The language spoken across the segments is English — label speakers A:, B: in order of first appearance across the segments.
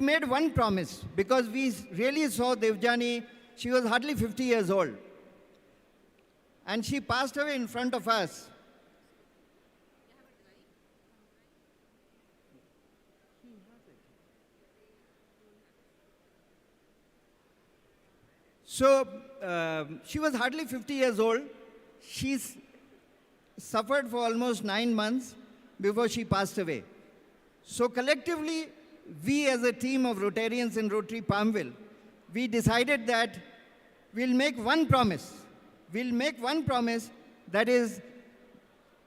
A: made one promise because we really saw Devjani. She was hardly 50 years old. And she passed away in front of us. So she was hardly 50 years old. She suffered for almost 9 months before she passed away. So collectively, we as a team of Rotarians in Rotary Palmville, we decided that we'll make one promise. We'll make one promise, that is,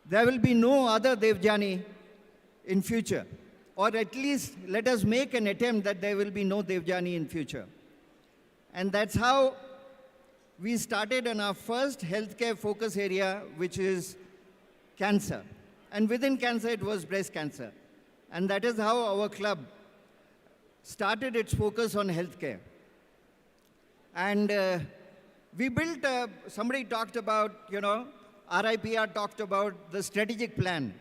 A: there will be no other Devjani in future. Or at least let us make an attempt that there will be no Devjani in future. And that's how we started on our first healthcare focus area, which is cancer. And within cancer, it was breast cancer. And that is how our club started its focus on healthcare. And we built, somebody talked about, RIPR talked about the strategic plan.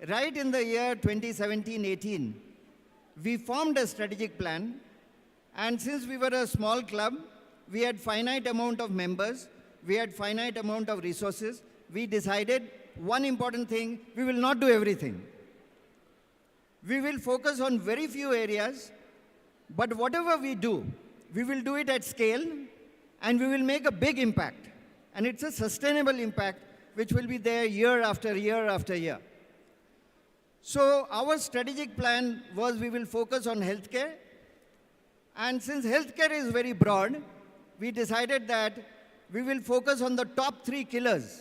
A: Right in the year 2017-18, we formed a strategic plan. And since we were a small club, we had finite amount of members, we had finite amount of resources. We decided one important thing: we will not do everything. We will focus on very few areas, but whatever we do, we will do it at scale, and we will make a big impact. And it's a sustainable impact which will be there year after year after year. So our strategic plan was we will focus on healthcare. And since healthcare is very broad, we decided that we will focus on the top 3 killers.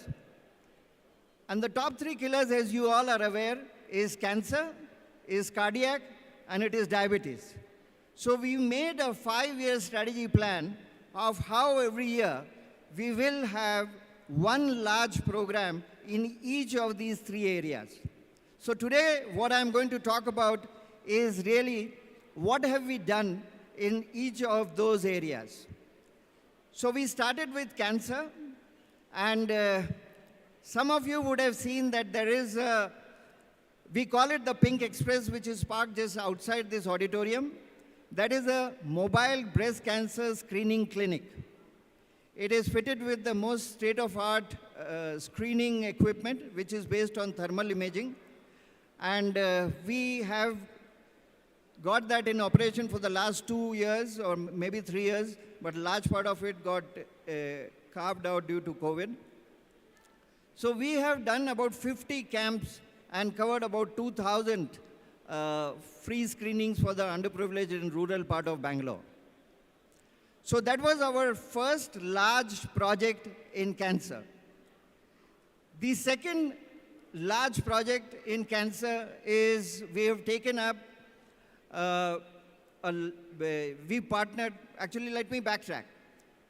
A: And the top 3 killers, as you all are aware, is cancer, is cardiac, and it is diabetes. So we made a 5-year strategy plan of how every year we will have one large program in each of these 3 areas. So today, what I'm going to talk about is really what have we done in each of those areas. So we started with cancer, and some of you would have seen that there is we call it the Pink Express, which is parked just outside this auditorium. That is a mobile breast cancer screening clinic. It is fitted with the most state-of-art screening equipment, which is based on thermal imaging. And we have got that in operation for the last 2 years or maybe 3 years, but a large part of it got carved out due to COVID. So we have done about 50 camps and covered about 2,000 free screenings for the underprivileged in rural part of Bangalore. So that was our first large project in cancer. The second large project in cancer is we have taken up, we partnered, actually let me backtrack.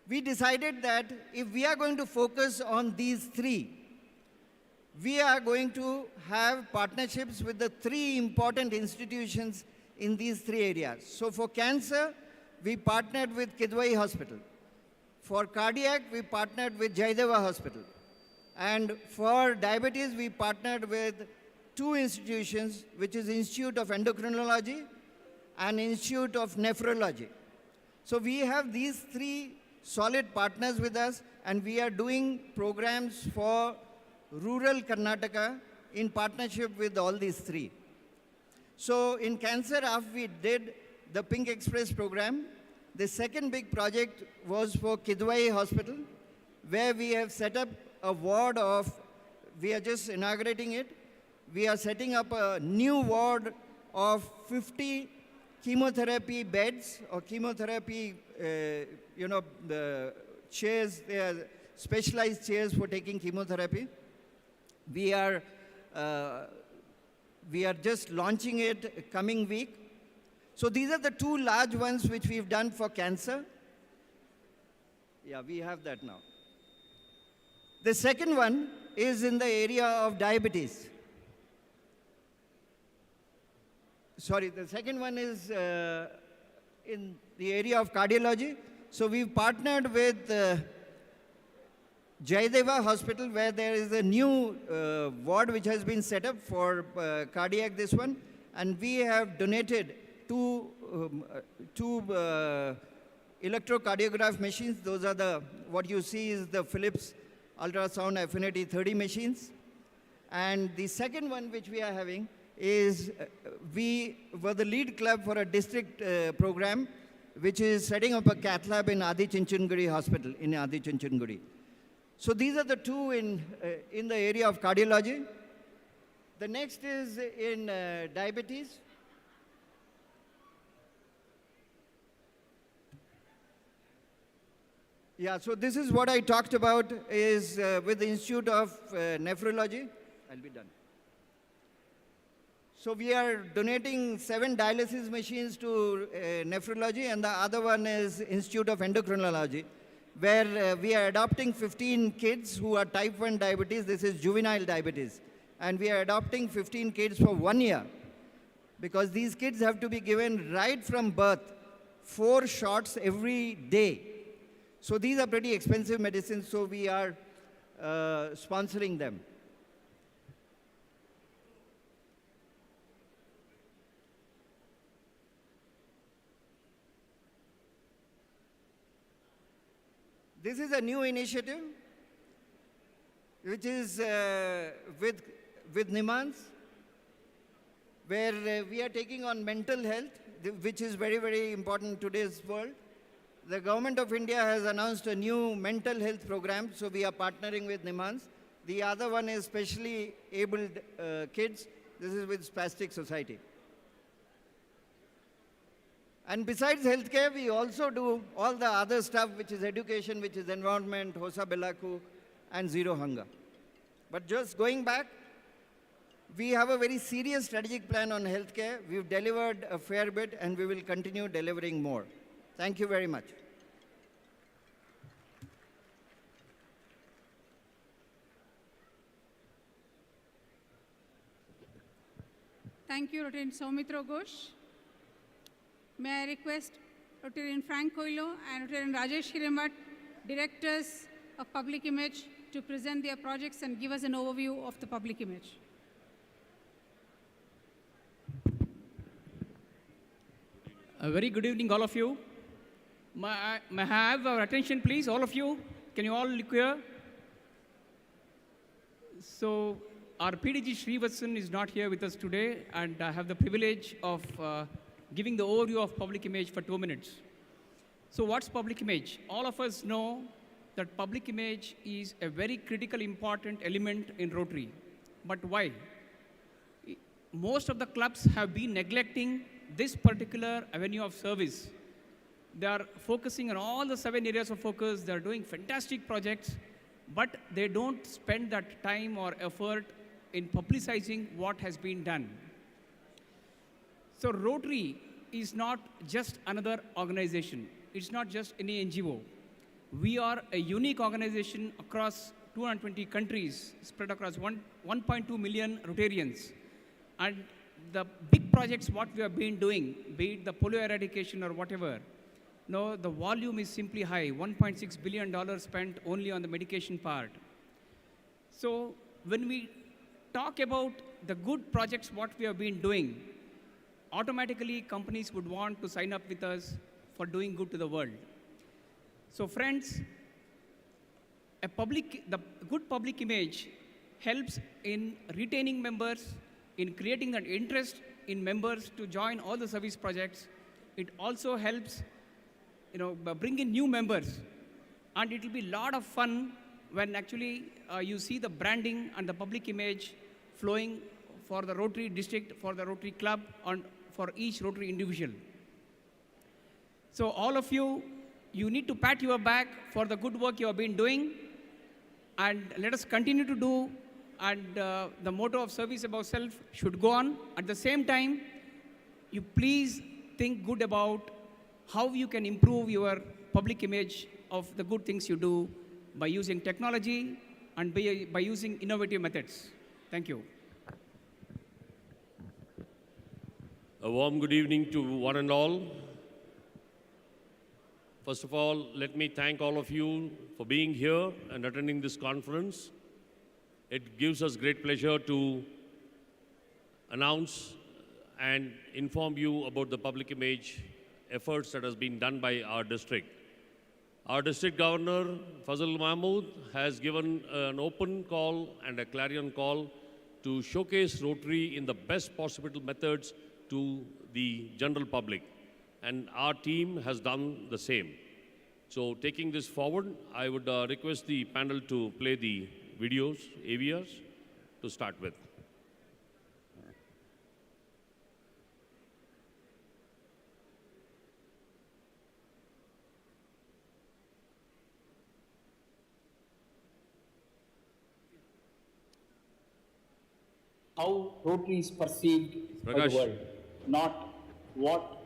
A: We decided that if we are going to focus on these 3, we are going to have partnerships with the 3 important institutions in these 3 areas. So for cancer, we partnered with Kidwai Hospital. For cardiac, we partnered with Jaideva Hospital. And for diabetes, we partnered with 2 institutions, which is Institute of Endocrinology and Institute of Nephrology. So we have these 3 solid partners with us, and we are doing programs for rural Karnataka in partnership with all these 3. So in cancer, after we did the Pink Express program, the second big project was for Kidwai Hospital, where we have set up a ward of, we are just inaugurating it, we are setting up a new ward of 50 chemotherapy beds or chemotherapy, the chairs, they are specialized chairs for taking chemotherapy. We are just launching it coming week. So these are the 2 large ones which we've done for cancer. Yeah, we have that now. The second one is in the area of diabetes. Sorry, the second one is in the area of cardiology. So we've partnered with Jaideva Hospital, where there is a new ward which has been set up for cardiac, this one. And we have donated 2 two electrocardiograph machines. Those are the, what you see is the Philips ultrasound affinity 30 machines. And the second one which we are having is we were the lead club for a district program which is setting up a cath lab in Adi Chinchandgudi Hospital in Adi Chinchandgudi. So these are the two in the area of cardiology. The next is in diabetes. Yeah, so this is what I talked about is with the Institute of Nephrology. I'll be done. So we are donating 7 dialysis machines to nephrology, and the other one is Institute of Endocrinology, where we are adopting 15 kids who are type 1 diabetes. This is juvenile diabetes. And we are adopting 15 kids for 1 year, because these kids have to be given right from birth 4 shots every day. So these are pretty expensive medicines, so we are sponsoring them. This is a new initiative which is with NIMANS, where we are taking on mental health, which is very, very important in today's world. The government of India has announced a new mental health program, so we are partnering with NIMANS. The other one is specially abled kids. This is with Spastic Society. And besides healthcare, we also do all the other stuff, which is education, which is environment, Hosa Belaku, and Zero Hunger. But just going back, we have a very serious strategic plan on healthcare. We've delivered a fair bit, and we will continue delivering more. Thank you very much.
B: Thank you, Rotarian Soumitra Ghosh. May I request Rotarian Frank Coelho and Rotarian Rajesh Hiremat, Directors of Public Image, to present their projects and give us an overview of the public image.
C: A very good evening, all of you. May I have our attention, please, all of you? Can you all look here? So, our PDG Srivatsan is not here with us today, and I have the privilege of giving the overview of public image for 2 minutes. So, what's public image? All of us know that public image is a very critical, important element in Rotary. But why? Most of the clubs have been neglecting this particular avenue of service. They are focusing on all the 7 areas of focus. They are doing fantastic projects, but they don't spend that time or effort in publicizing what has been done. So Rotary is not just another organization. It's not just any NGO. We are a unique organization across 220 countries, spread across 1.2 million Rotarians. And the big projects what we have been doing, be it the polio eradication or whatever, no, the volume is simply high, $1.6 billion spent only on the medication part. So when we talk about the good projects what we have been doing, automatically companies would want to sign up with us for doing good to the world. So friends, the good public image helps in retaining members, in creating that interest in members to join all the service projects. It also helps bring in new members. And it will be a lot of fun when actually you see the branding and the public image flowing for the Rotary district, for the Rotary club, and for each Rotary individual. So all of you, you need to pat your back for the good work you have been doing, and let us continue to do, and the motto of service above self should go on. At the same time, you please think good about how you can improve your public image of the good things you do by using technology and by using innovative methods. Thank you.
D: A warm good evening to one and all. First of all, let me thank all of you for being here and attending this conference. It gives us great pleasure to announce and inform you about the public image efforts that has been done by our district. Our district governor, Fazal Mahmood, has given an open call and a clarion call to showcase Rotary in the best possible methods to the general public. And our team has done the same. So taking this forward, I would request the panel to play the videos, AVRs, to start with.
E: How Rotary is perceived by
D: Prakash.
E: the world, not what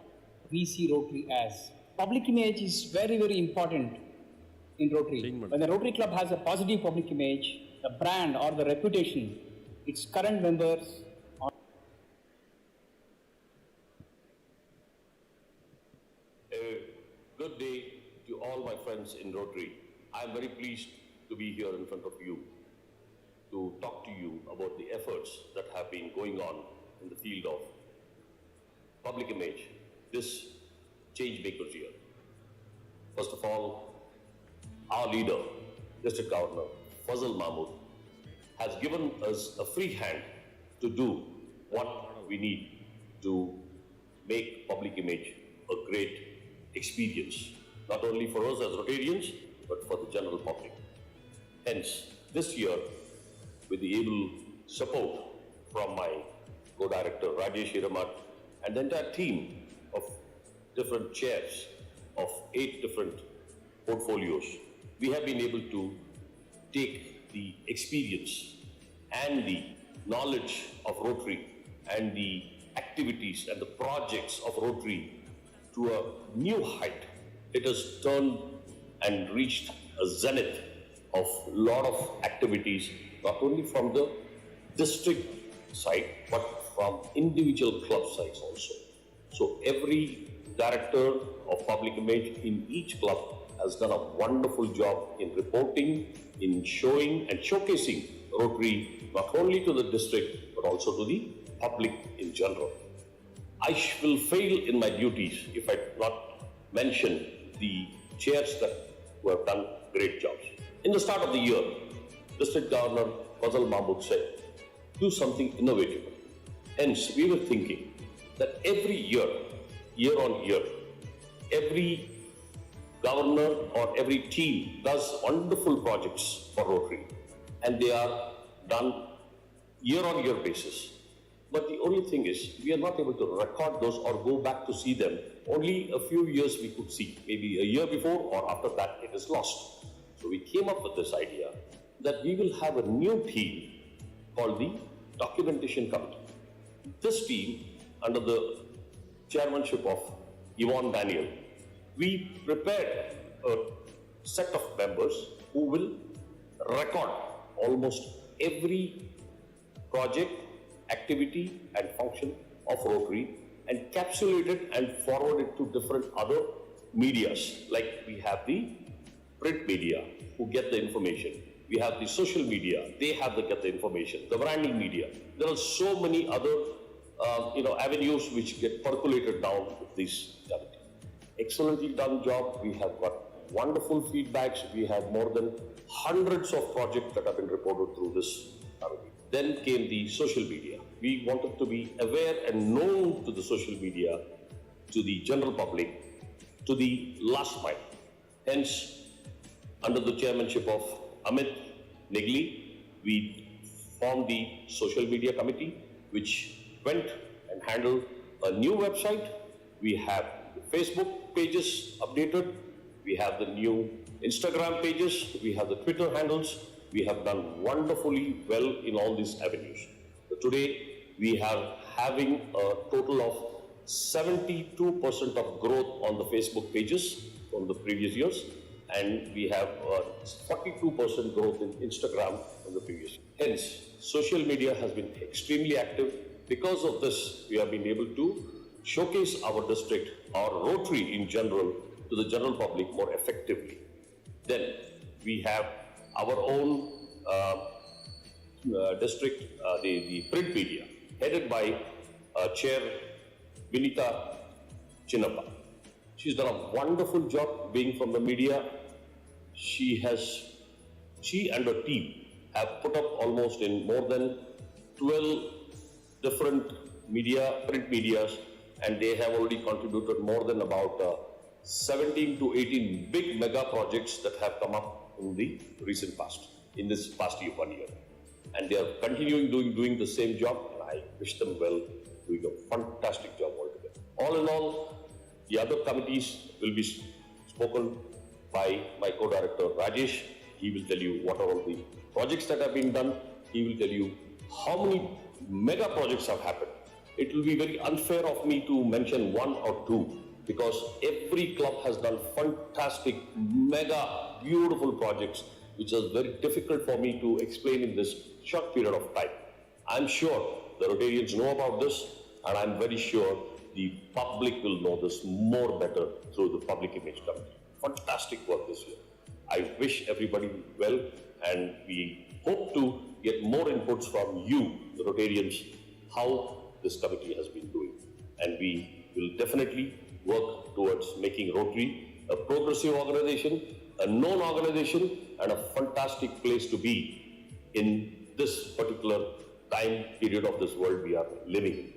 E: we see Rotary as. Public image is very, very important in Rotary.
D: Singman.
E: When the Rotary Club has a positive public image, the brand or the reputation, its current members,
F: A good day to all my friends in Rotary. I am very pleased to be here in front of you to talk to you about the efforts that have been going on in the field of public image this change makers year. First of all, our leader, District Governor Fazal Mahmood, has given us a free hand to do what we need to make public image a great experience, not only for us as Rotarians, but for the general public. Hence, this year, with the able support from my co-director Rajesh and the entire team of different chairs of 8 different portfolios, we have been able to take the experience and the knowledge of Rotary and the activities and the projects of Rotary to a new height. It has turned and reached a zenith of a lot of activities, not only from the district side, but from individual club sides also. So every director of public image in each club has done a wonderful job in reporting, in showing and showcasing Rotary not only to the district, but also to the public in general. I will fail in my duties if I not mention the chairs who have done great jobs. In the start of the year, District Governor Fazal Mahmood said, do something innovative. Hence, we were thinking that every year, year on year, every governor or every team does wonderful projects for Rotary, and they are done year-on-year basis. But the only thing is, we are not able to record those or go back to see them. Only a few years we could see, maybe a year before or after that it is lost. So we came up with this idea that we will have a new team called the Documentation Committee. This team, under the chairmanship of Yvonne Daniel, we prepared a set of members who will record almost every project, activity and function of Rotary and capsulate it and forward it to different other medias. Like we have the print media who get the information. We have the social media, they have to get the information. The branding media. There are so many other avenues which get percolated down with this committee. Excellently done job. We have got wonderful feedbacks. We have more than hundreds of projects that have been reported through this committee. Then came the social media. We wanted to be aware and known to the social media, to the general public, to the last mile. Hence, under the chairmanship of Amit Negli, we formed the social media committee, which went and handled a new website. We have Facebook pages updated. We have the new Instagram pages. We have the Twitter handles. We have done wonderfully well in all these avenues. So today, we are having a total of 72% of growth on the Facebook pages from the previous years, and we have 42% growth in Instagram from the previous year. Hence, social media has been extremely active. Because of this, we have been able to showcase our district, our Rotary in general, to the general public more effectively. Then we have our own district, the print media, headed by Chair Vinita Chinnappa. She's done a wonderful job being from the media. She and her team have put up almost in more than 12 different print medias, and they have already contributed more than about 17 to 18 big mega projects that have come up in the recent past, in this past year, 1 year. And they are continuing doing the same job, and I wish them well, doing a fantastic job altogether. All in all, the other committees will be spoken by my co-director Rajesh. He will tell you what are all the projects that have been done. He will tell you how many mega projects have happened. It will be very unfair of me to mention one or two, because every club has done fantastic, mega, beautiful projects, which is very difficult for me to explain in this short period of time. I'm sure the Rotarians know about this, and I'm very sure the public will know this more better through the Public Image Committee. Fantastic work this year. I wish everybody well, and we hope to get more inputs from you, the Rotarians, how this committee has been doing. And we will definitely work towards making Rotary a progressive organization, a known organization, and a fantastic place to be in this particular time period of this world we are living in.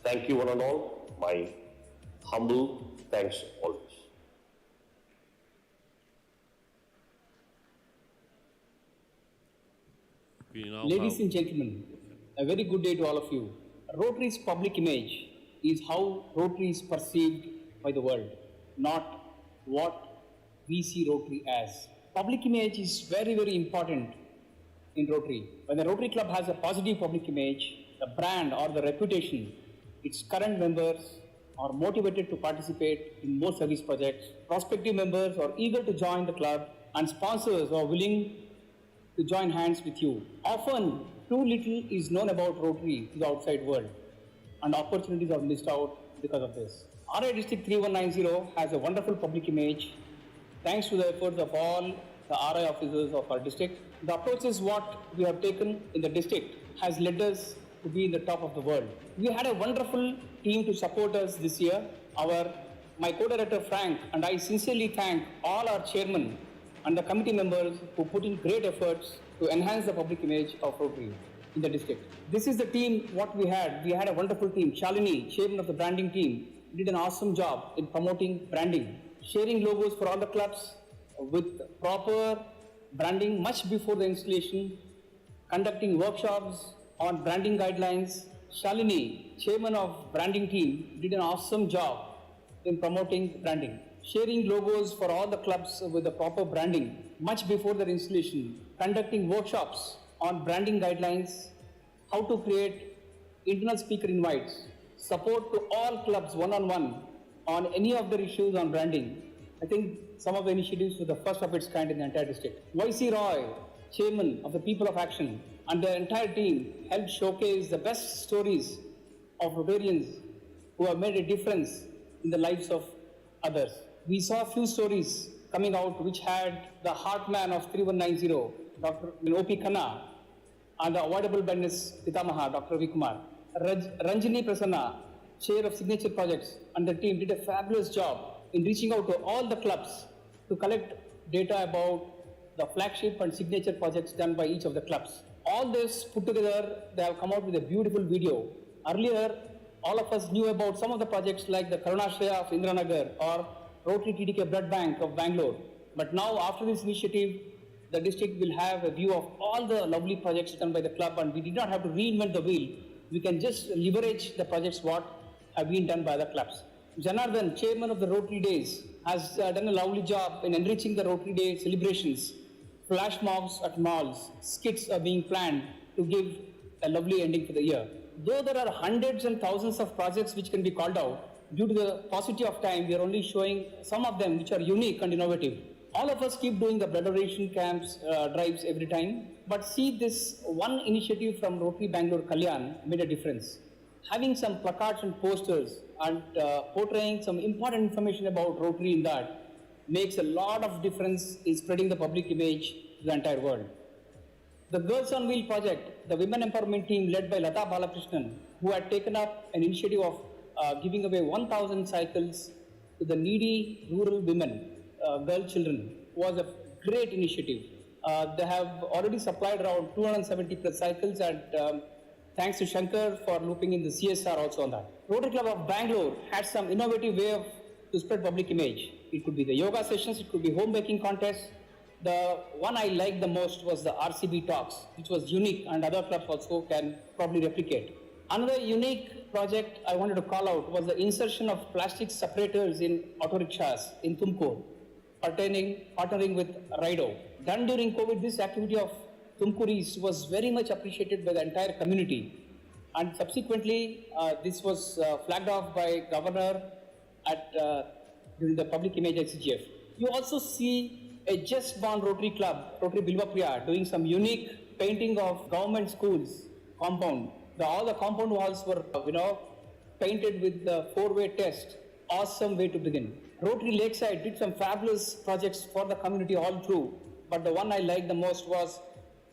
F: Thank you one and all. My humble thanks always.
E: Ladies and gentlemen, a very good day to all of you. Rotary's public image is how Rotary is perceived by the world, not what we see Rotary as. Public image is very, very important in Rotary. When the Rotary Club has a positive public image, the brand or the reputation, its current members are motivated to participate in more service projects. Prospective members are eager to join the club, and sponsors are willing to join hands with you. Often, too little is known about Rotary to the outside world, and opportunities are missed out because of this. RI District 3190 has a wonderful public image thanks to the efforts of all the RI officers of our district. The approach is what we have taken in the district has led us to be in the top of the world. We had a wonderful team to support us this year. My co-director Frank and I sincerely thank all our chairmen and the committee members who put in great efforts to enhance the public image of Rotary in the district. This is the team what we had. We had a wonderful team. Shalini, chairman of the branding team, did an awesome job in promoting branding, sharing logos for all the clubs with proper branding much before the installation, conducting workshops on branding guidelines. Shalini, chairman of branding team, did an awesome job in promoting branding, sharing logos for all the clubs with the proper branding much before their installation, conducting workshops on branding guidelines, how to create internal speaker invites, support to all clubs one-on-one on any of their issues on branding. I think some of the initiatives were the first of its kind in the entire district. YC Roy, chairman of the People of Action, and the entire team helped showcase the best stories of Rotarians who have made a difference in the lives of others. We saw a few stories coming out which had the heart man of 3190, Dr. O.P. Khanna, and the avoidable blindness Pitamaha, Dr. Vikumar. Ranjini Prasanna, chair of Signature Projects, and the team did a fabulous job in reaching out to all the clubs to collect data about the flagship and signature projects done by each of the clubs. All this put together, they have come out with a beautiful video. Earlier, all of us knew about some of the projects like the Karunashraya of Indranagar or Rotary TDK Blood Bank of Bangalore. But now, after this initiative, the district will have a view of all the lovely projects done by the club, and we did not have to reinvent the wheel. We can just leverage the projects what have been done by the clubs. Janardhan, chairman of the Rotary Days, has done a lovely job in enriching the Rotary Day celebrations. Flash mobs at malls, skits are being planned to give a lovely ending for the year. Though there are hundreds and thousands of projects which can be called out, due to the paucity of time, we are only showing some of them which are unique and innovative. All of us keep doing the blood donation camps, drives every time, but see this one initiative from Rotary Bangalore Kalyan made a difference. Having some placards and posters and portraying some important information about Rotary in that makes a lot of difference in spreading the public image to the entire world. The Girls on Wheel project, the women empowerment team led by Lata Balakrishnan, who had taken up an initiative of giving away 1,000 cycles to the needy rural women, girl children, was a great initiative. They have already supplied around 270 plus cycles, and thanks to Shankar for looping in the CSR also on that. Rotary Club of Bangalore had some innovative way to spread public image. It could be the yoga sessions, it could be home baking contests. The one I liked the most was the RCB talks, which was unique and other clubs also can probably replicate. Another unique project I wanted to call out was the insertion of plastic separators in auto rickshaws in Tumkur, partnering with Rido. Done during COVID, this activity of Tumkuris was very much appreciated by the entire community. And subsequently, this was flagged off by Governor at during the public image at CGF. You also see a just born Rotary Club, Rotary Bilvapriya, doing some unique painting of government schools compound. All the compound walls were, painted with the four-way test. Awesome way to begin. Rotary Lakeside did some fabulous projects for the community all through, but the one I liked the most was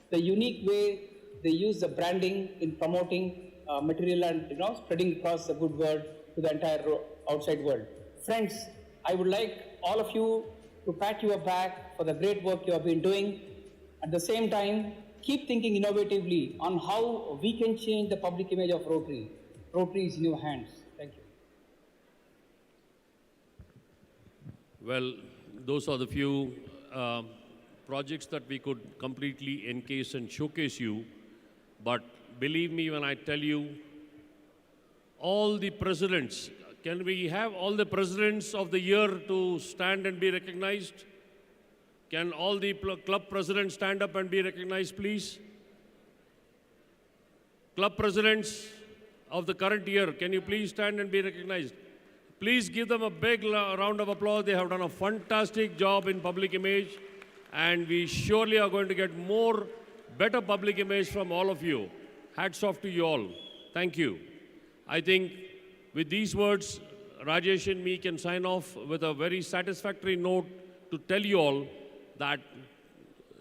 E: the unique way they use the branding in promoting material and spreading across the good word to the entire outside world. Friends, I would like all of you to pat your back for the great work you have been doing. At the same time, keep thinking innovatively on how we can change the public image of Rotary. Rotary is in your hands. Thank you.
D: Well, those are the few projects that we could completely encase and showcase you. But believe me when I tell you, all the presidents, can we have all the presidents of the year to stand and be recognized? Can all the club presidents stand up and be recognized, please? Club presidents of the current year, can you please stand and be recognized? Please give them a big round of applause. They have done a fantastic job in public image, and we surely are going to get more better public image from all of you. Hats off to you all. Thank you. I think with these words, Rajesh and me can sign off with a very satisfactory note to tell you all that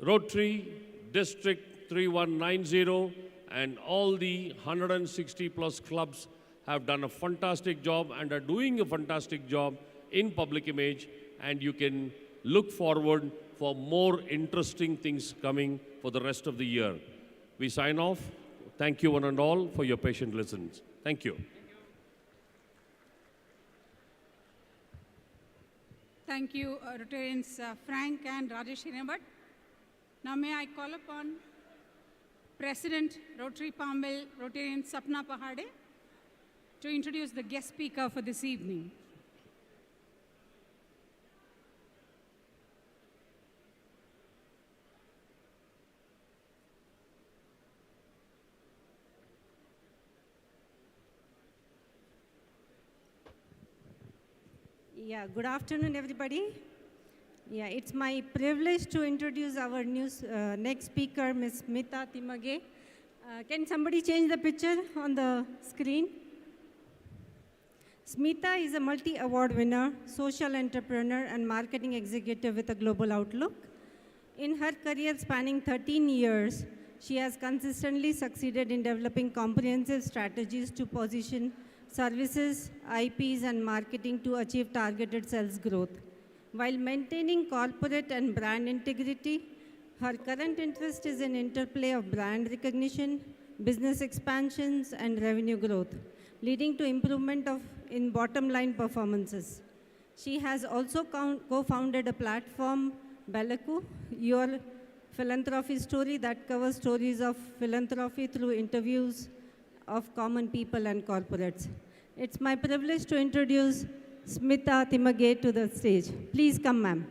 D: Rotary District 3190 and all the 160 plus clubs have done a fantastic job and are doing a fantastic job in public image, and you can look forward for more interesting things coming for the rest of the year. We sign off. Thank you one and all for your patient listens. Thank you.
B: Thank you, Rotarians Frank and Rajesh Hirembhat. Now may I call upon President Rotary Pambil, Rotarian Sapna Pahade, to introduce the guest speaker for this evening.
G: Yeah, good afternoon, everybody. Yeah, it's my privilege to introduce our next speaker, Ms. Smita Timage. Can somebody change the picture on the screen? Smita is a multi-award winner, social entrepreneur, and marketing executive with a global outlook. In her career spanning 13 years, she has consistently succeeded in developing comprehensive strategies to position services, IPs, and marketing to achieve targeted sales growth. While maintaining corporate and brand integrity, her current interest is in interplay of brand recognition, business expansions, and revenue growth, leading to improvement in bottom-line performances. She has also co-founded a platform, Balaku, Your Philanthropy Story, that covers stories of philanthropy through interviews of common people and corporates. It's my privilege to introduce Smita Timage to the stage. Please come, ma'am.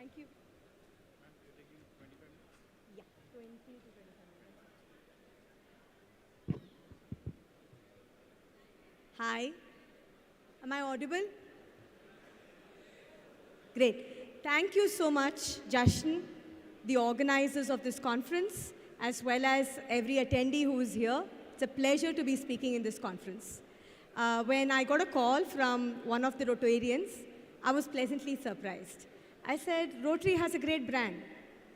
H: Thank you. Yeah, 20 to 25 minutes. Hi. Am I audible? Great. Thank you so much, Jashn, the organizers of this conference, as well as every attendee who is here. It's a pleasure to be speaking in this conference. When I got a call from one of the Rotarians, I was pleasantly surprised. I said, Rotary has a great brand.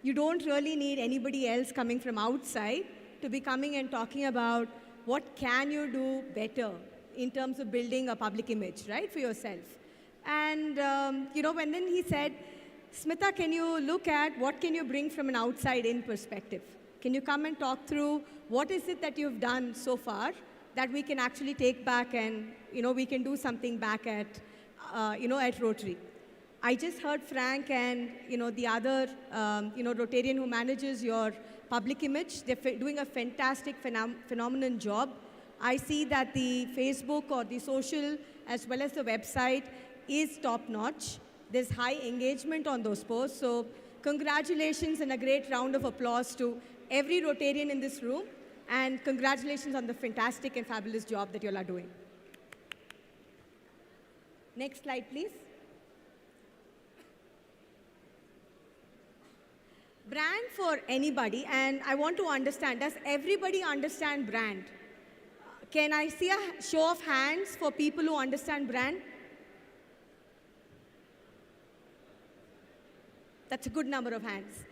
H: You don't really need anybody else coming from outside to be coming and talking about what can you do better in terms of building a public image, right, for yourself. And, when then he said, Smita, can you look at what can you bring from an outside-in perspective? Can you come and talk through what is it that you've done so far that we can actually take back and, we can do something back at, at Rotary? I just heard Frank and, the other, Rotarian who manages your public image. They're doing a fantastic, phenomenal job. I see that the Facebook or the social as well as the website is top-notch. There's high engagement on those posts. So congratulations and a great round of applause to every Rotarian in this room. And congratulations on the fantastic and fabulous job that you all are doing. Next slide, please. Brand for anybody, and I want to understand, does everybody understand brand? Can I see a show of hands for people who understand brand? That's a good number of hands.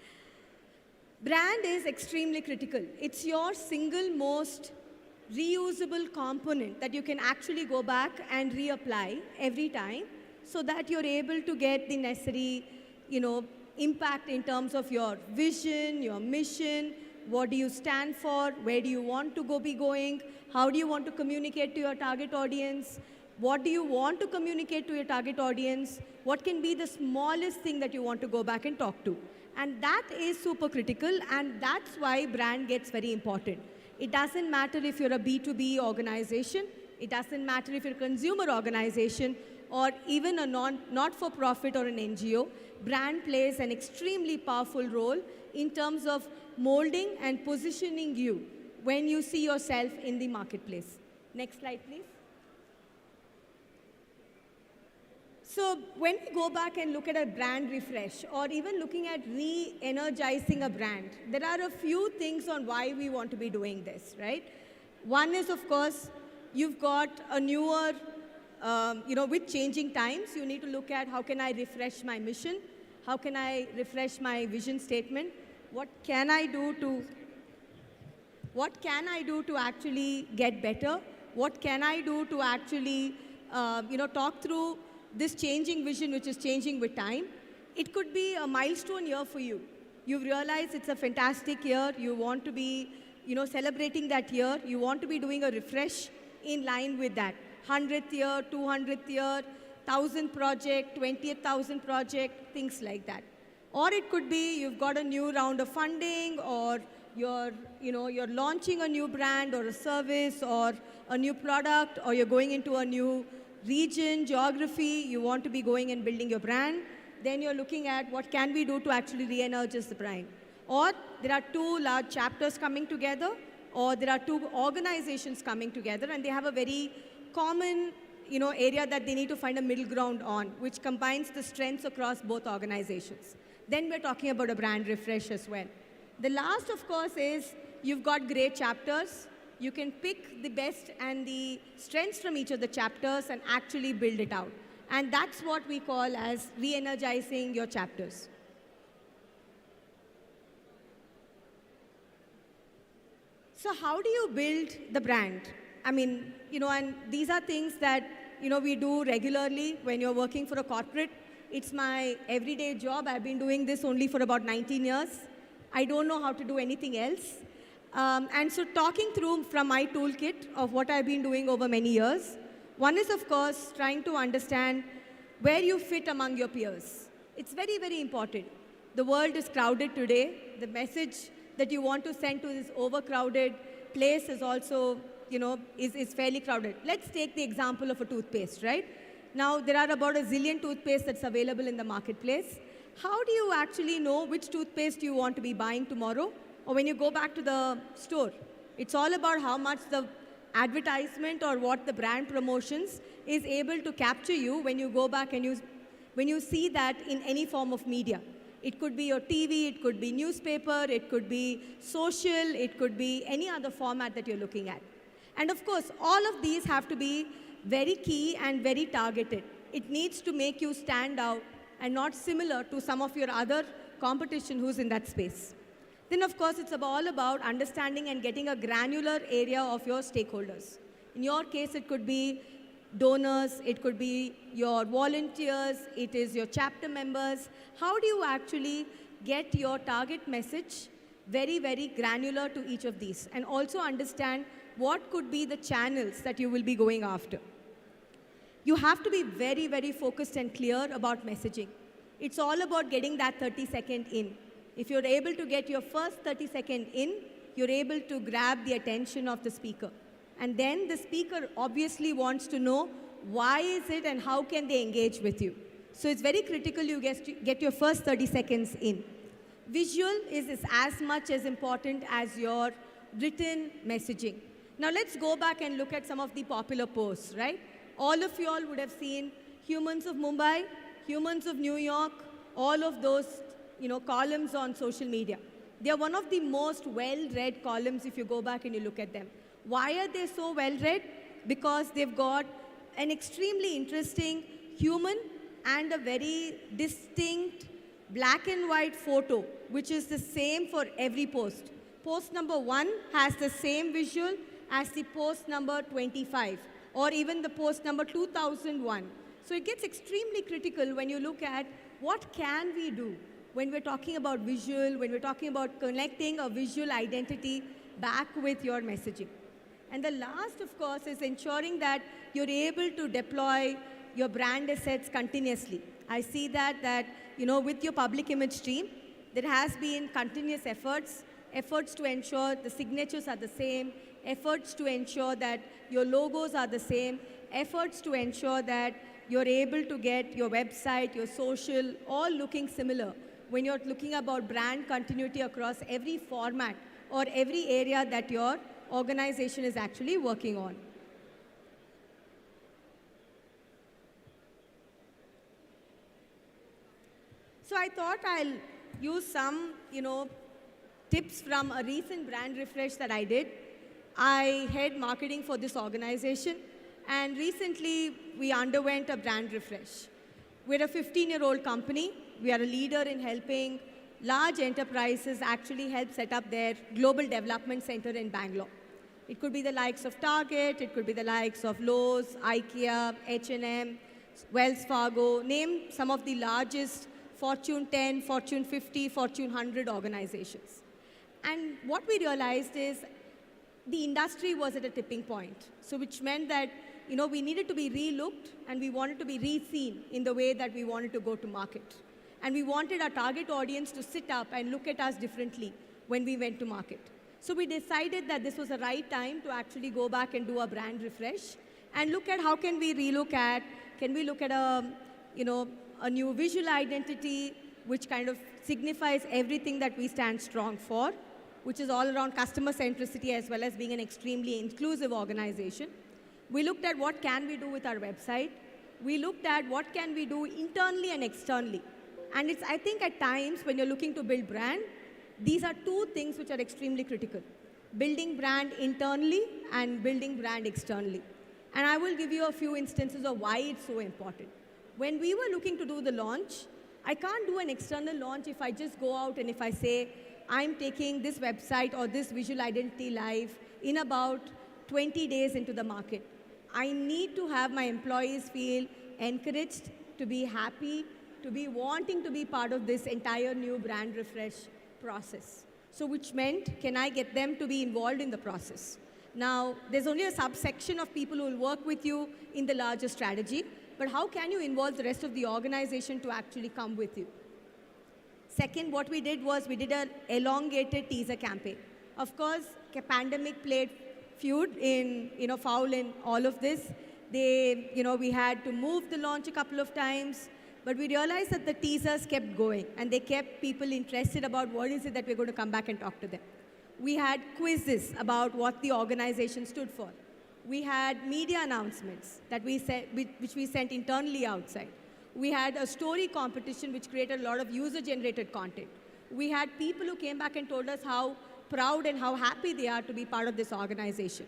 H: Brand is extremely critical. It's your single most reusable component that you can actually go back and reapply every time so that you're able to get the necessary, impact in terms of your vision, your mission, what do you stand for, where do you want to be going, how do you want to communicate to your target audience, what do you want to communicate to your target audience, what can be the smallest thing that you want to go back and talk to. And that is super critical, and that's why brand gets very important. It doesn't matter if you're a B2B organization, it doesn't matter if you're a consumer organization, or even a not-for-profit or an NGO. Brand plays an extremely powerful role in terms of molding and positioning you when you see yourself in the marketplace. Next slide, please. So when we go back and look at a brand refresh, or even looking at re-energizing a brand, there are a few things on why we want to be doing this, right? One is, of course, you've got a newer, with changing times, you need to look at how can I refresh my mission? How can I refresh my vision statement? What can I do to actually get better? What can I do to actually, talk through this changing vision, which is changing with time? It could be a milestone year for you. You've realized it's a fantastic year. You want to be, celebrating that year. You want to be doing a refresh in line with that. 100th year, 200th year, 1,000th project, 20,000 project, things like that. Or it could be you've got a new round of funding, or you're launching a new brand or a service or a new product, or you're going into a new region, geography, you want to be going and building your brand. Then you're looking at what can we do to actually re-energize the brand. Or there are two large chapters coming together, or there are two organizations coming together, and they have a very common area that they need to find a middle ground on, which combines the strengths across both organizations. Then we're talking about a brand refresh as well. The last, of course, is you've got great chapters. You can pick the best and the strengths from each of the chapters and actually build it out. And that's what we call as re-energizing your chapters. So how do you build the brand? I mean, and these are things that, we do regularly when you're working for a corporate. It's my everyday job. I've been doing this only for about 19 years. I don't know how to do anything else. And so talking through from my toolkit of what I've been doing over many years, one is, of course, trying to understand where you fit among your peers. It's very, very important. The world is crowded today. The message that you want to send to this overcrowded place is also, is fairly crowded. Let's take the example of a toothpaste, right? Now, there are about a zillion toothpaste that's available in the marketplace. How do you actually know which toothpaste you want to be buying tomorrow or when you go back to the store? It's all about how much the advertisement or what the brand promotions is able to capture you when you go back and when you see that in any form of media. It could be your TV, it could be newspaper, it could be social, it could be any other format that you're looking at. And of course, all of these have to be very key and very targeted. It needs to make you stand out and not similar to some of your other competition who's in that space. Then of course, it's all about understanding and getting a granular area of your stakeholders. In your case, it could be donors, it could be your volunteers, it is your chapter members. How do you actually get your target message very, very granular to each of these and also understand what could be the channels that you will be going after? You have to be very, very focused and clear about messaging. It's all about getting that 30-second in. If you're able to get your first 30-second in, you're able to grab the attention of the speaker. And then the speaker obviously wants to know why is it and how can they engage with you. So it's very critical you get your first 30 seconds in. Visual is as much as important as your written messaging. Now let's go back and look at some of the popular posts, right? All of you all would have seen Humans of Mumbai, Humans of New York, all of those columns on social media. They are one of the most well-read columns if you go back and you look at them. Why are they so well-read? Because they've got an extremely interesting human and a very distinct black and white photo, which is the same for every post. Post number 1 has the same visual as the post number 25, or even the post number 2001. So it gets extremely critical when you look at what can we do when we're talking about visual, when we're talking about connecting a visual identity back with your messaging. And the last, of course, is ensuring that you're able to deploy your brand assets continuously. I see that with your public image team, there has been continuous efforts to ensure the signatures are the same, efforts to ensure that your logos are the same, efforts to ensure that you're able to get your website, your social, all looking similar when you're looking about brand continuity across every format or every area that your organization is actually working on. So I thought I'll use some, tips from a recent brand refresh that I did. I head marketing for this organization, and recently we underwent a brand refresh. We're a 15-year-old company. We are a leader in helping large enterprises actually help set up their global development center in Bangalore. It could be the likes of Target, it could be the likes of Lowe's, IKEA, H&M, Wells Fargo, name some of the largest Fortune 10, Fortune 50, Fortune 100 organizations. And what we realized is the industry was at a tipping point, so which meant that we needed to be re-looked and we wanted to be re-seen in the way that we wanted to go to market. And we wanted our target audience to sit up and look at us differently when we went to market. So we decided that this was the right time to actually go back and do a brand refresh and look at how can we relook at, can we look at a new visual identity which kind of signifies everything that we stand strong for, which is all around customer centricity as well as being an extremely inclusive organization. We looked at what can we do with our website. We looked at what can we do internally and externally. And it's, I think at times when you're looking to build brand, these are two things which are extremely critical. Building brand internally and building brand externally. And I will give you a few instances of why it's so important. When we were looking to do the launch, I can't do an external launch if I just go out and if I say, I'm taking this website or this visual identity live in about 20 days into the market. I need to have my employees feel encouraged, to be happy, to be wanting to be part of this entire new brand refresh process. So which meant, can I get them to be involved in the process? Now, there's only a subsection of people who will work with you in the larger strategy, but how can you involve the rest of the organization to actually come with you? Second, what we did was we did an elongated teaser campaign. Of course, the pandemic played foul in all of this. We had to move the launch a couple of times. But we realized that the teasers kept going and they kept people interested about what is it that we're going to come back and talk to them. We had quizzes about what the organization stood for. We had media announcements that which we sent internally outside. We had a story competition which created a lot of user-generated content. We had people who came back and told us how proud and how happy they are to be part of this organization.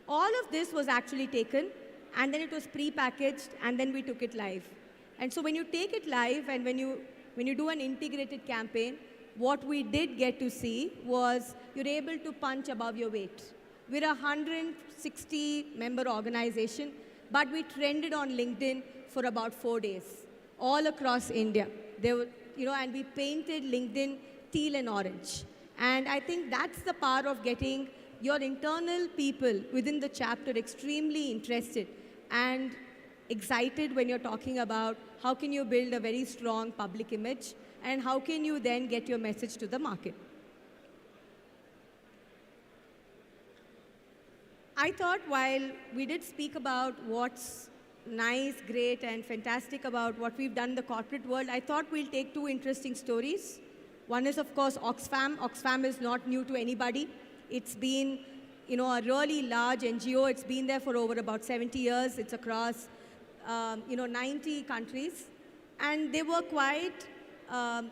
H: All of this was actually taken, and then it was pre-packaged, and then we took it live. And so when you take it live and when you do an integrated campaign, what we did get to see was you're able to punch above your weight. We're a 160-member organization, but we trended on LinkedIn for about 4 days, all across India. There were, and we painted LinkedIn teal and orange. And I think that's the power of getting your internal people within the chapter extremely interested and excited when you're talking about how can you build a very strong public image and how can you then get your message to the market. I thought while we did speak about what's nice, great, and fantastic about what we've done in the corporate world, I thought we'll take two interesting stories. One is, of course, Oxfam. Oxfam is not new to anybody. It's been, a really large NGO. It's been there for over about 70 years. It's across, 90 countries. And they were quite, as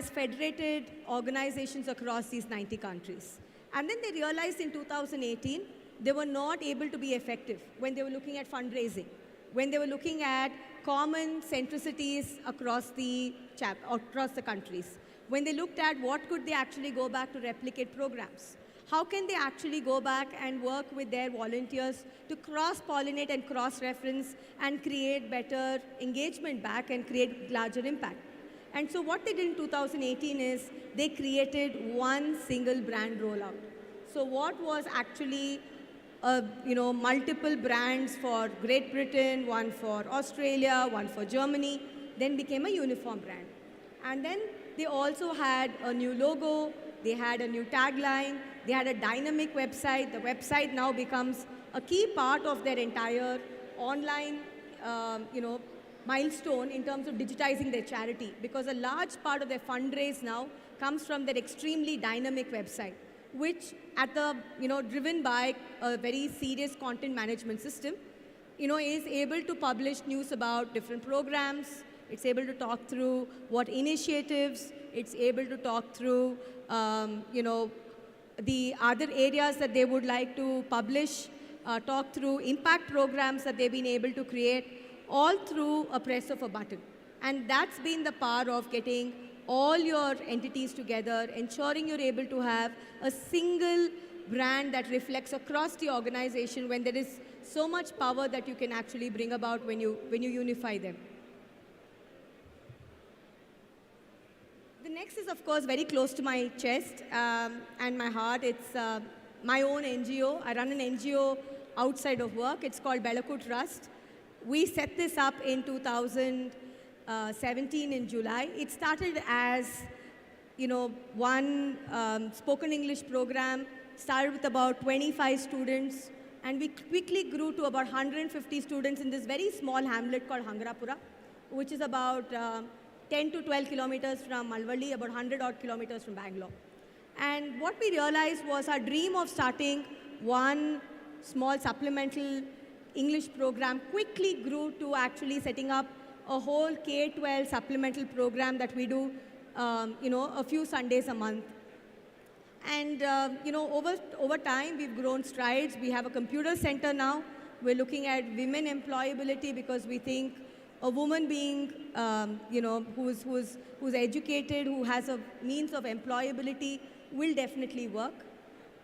H: federated organizations across these 90 countries. And then they realized in 2018, they were not able to be effective when they were looking at fundraising, when they were looking at common centricities across the countries, when they looked at what could they actually go back to replicate programs. How can they actually go back and work with their volunteers to cross-pollinate and cross-reference and create better engagement back and create larger impact? And so what they did in 2018 is they created one single brand rollout. So what was actually multiple brands for Great Britain, one for Australia, one for Germany, then became a uniform brand. And then they also had a new logo, they had a new tagline, they had a dynamic website. The website now becomes a key part of their entire online, milestone in terms of digitizing their charity, because a large part of their fundraise now comes from their extremely dynamic website, which driven by a very serious content management system, is able to publish news about different programs. It's able to talk through what initiatives. It's able to talk through, the other areas that they would like to publish, talk through impact programs that they've been able to create, all through a press of a button. And that's been the power of getting all your entities together, ensuring you're able to have a single brand that reflects across the organization when there is so much power that you can actually bring about when you unify them. The next is, of course, very close to my chest and my heart. It's my own NGO. I run an NGO outside of work. It's called Belakut Trust. We set this up in 2017 in July. It started as, one spoken English program, started with about 25 students, and we quickly grew to about 150 students in this very small hamlet called Hangrapura, which is about 10 to 12 kilometers from Malvali, about 100 odd kilometers from Bangalore. And what we realized was our dream of starting one small supplemental English program quickly grew to actually setting up a whole K-12 supplemental program that we do, a few Sundays a month. And, over time, we've grown strides. We have a computer center now. We're looking at women employability because we think a woman being, who's educated, who has a means of employability will definitely work.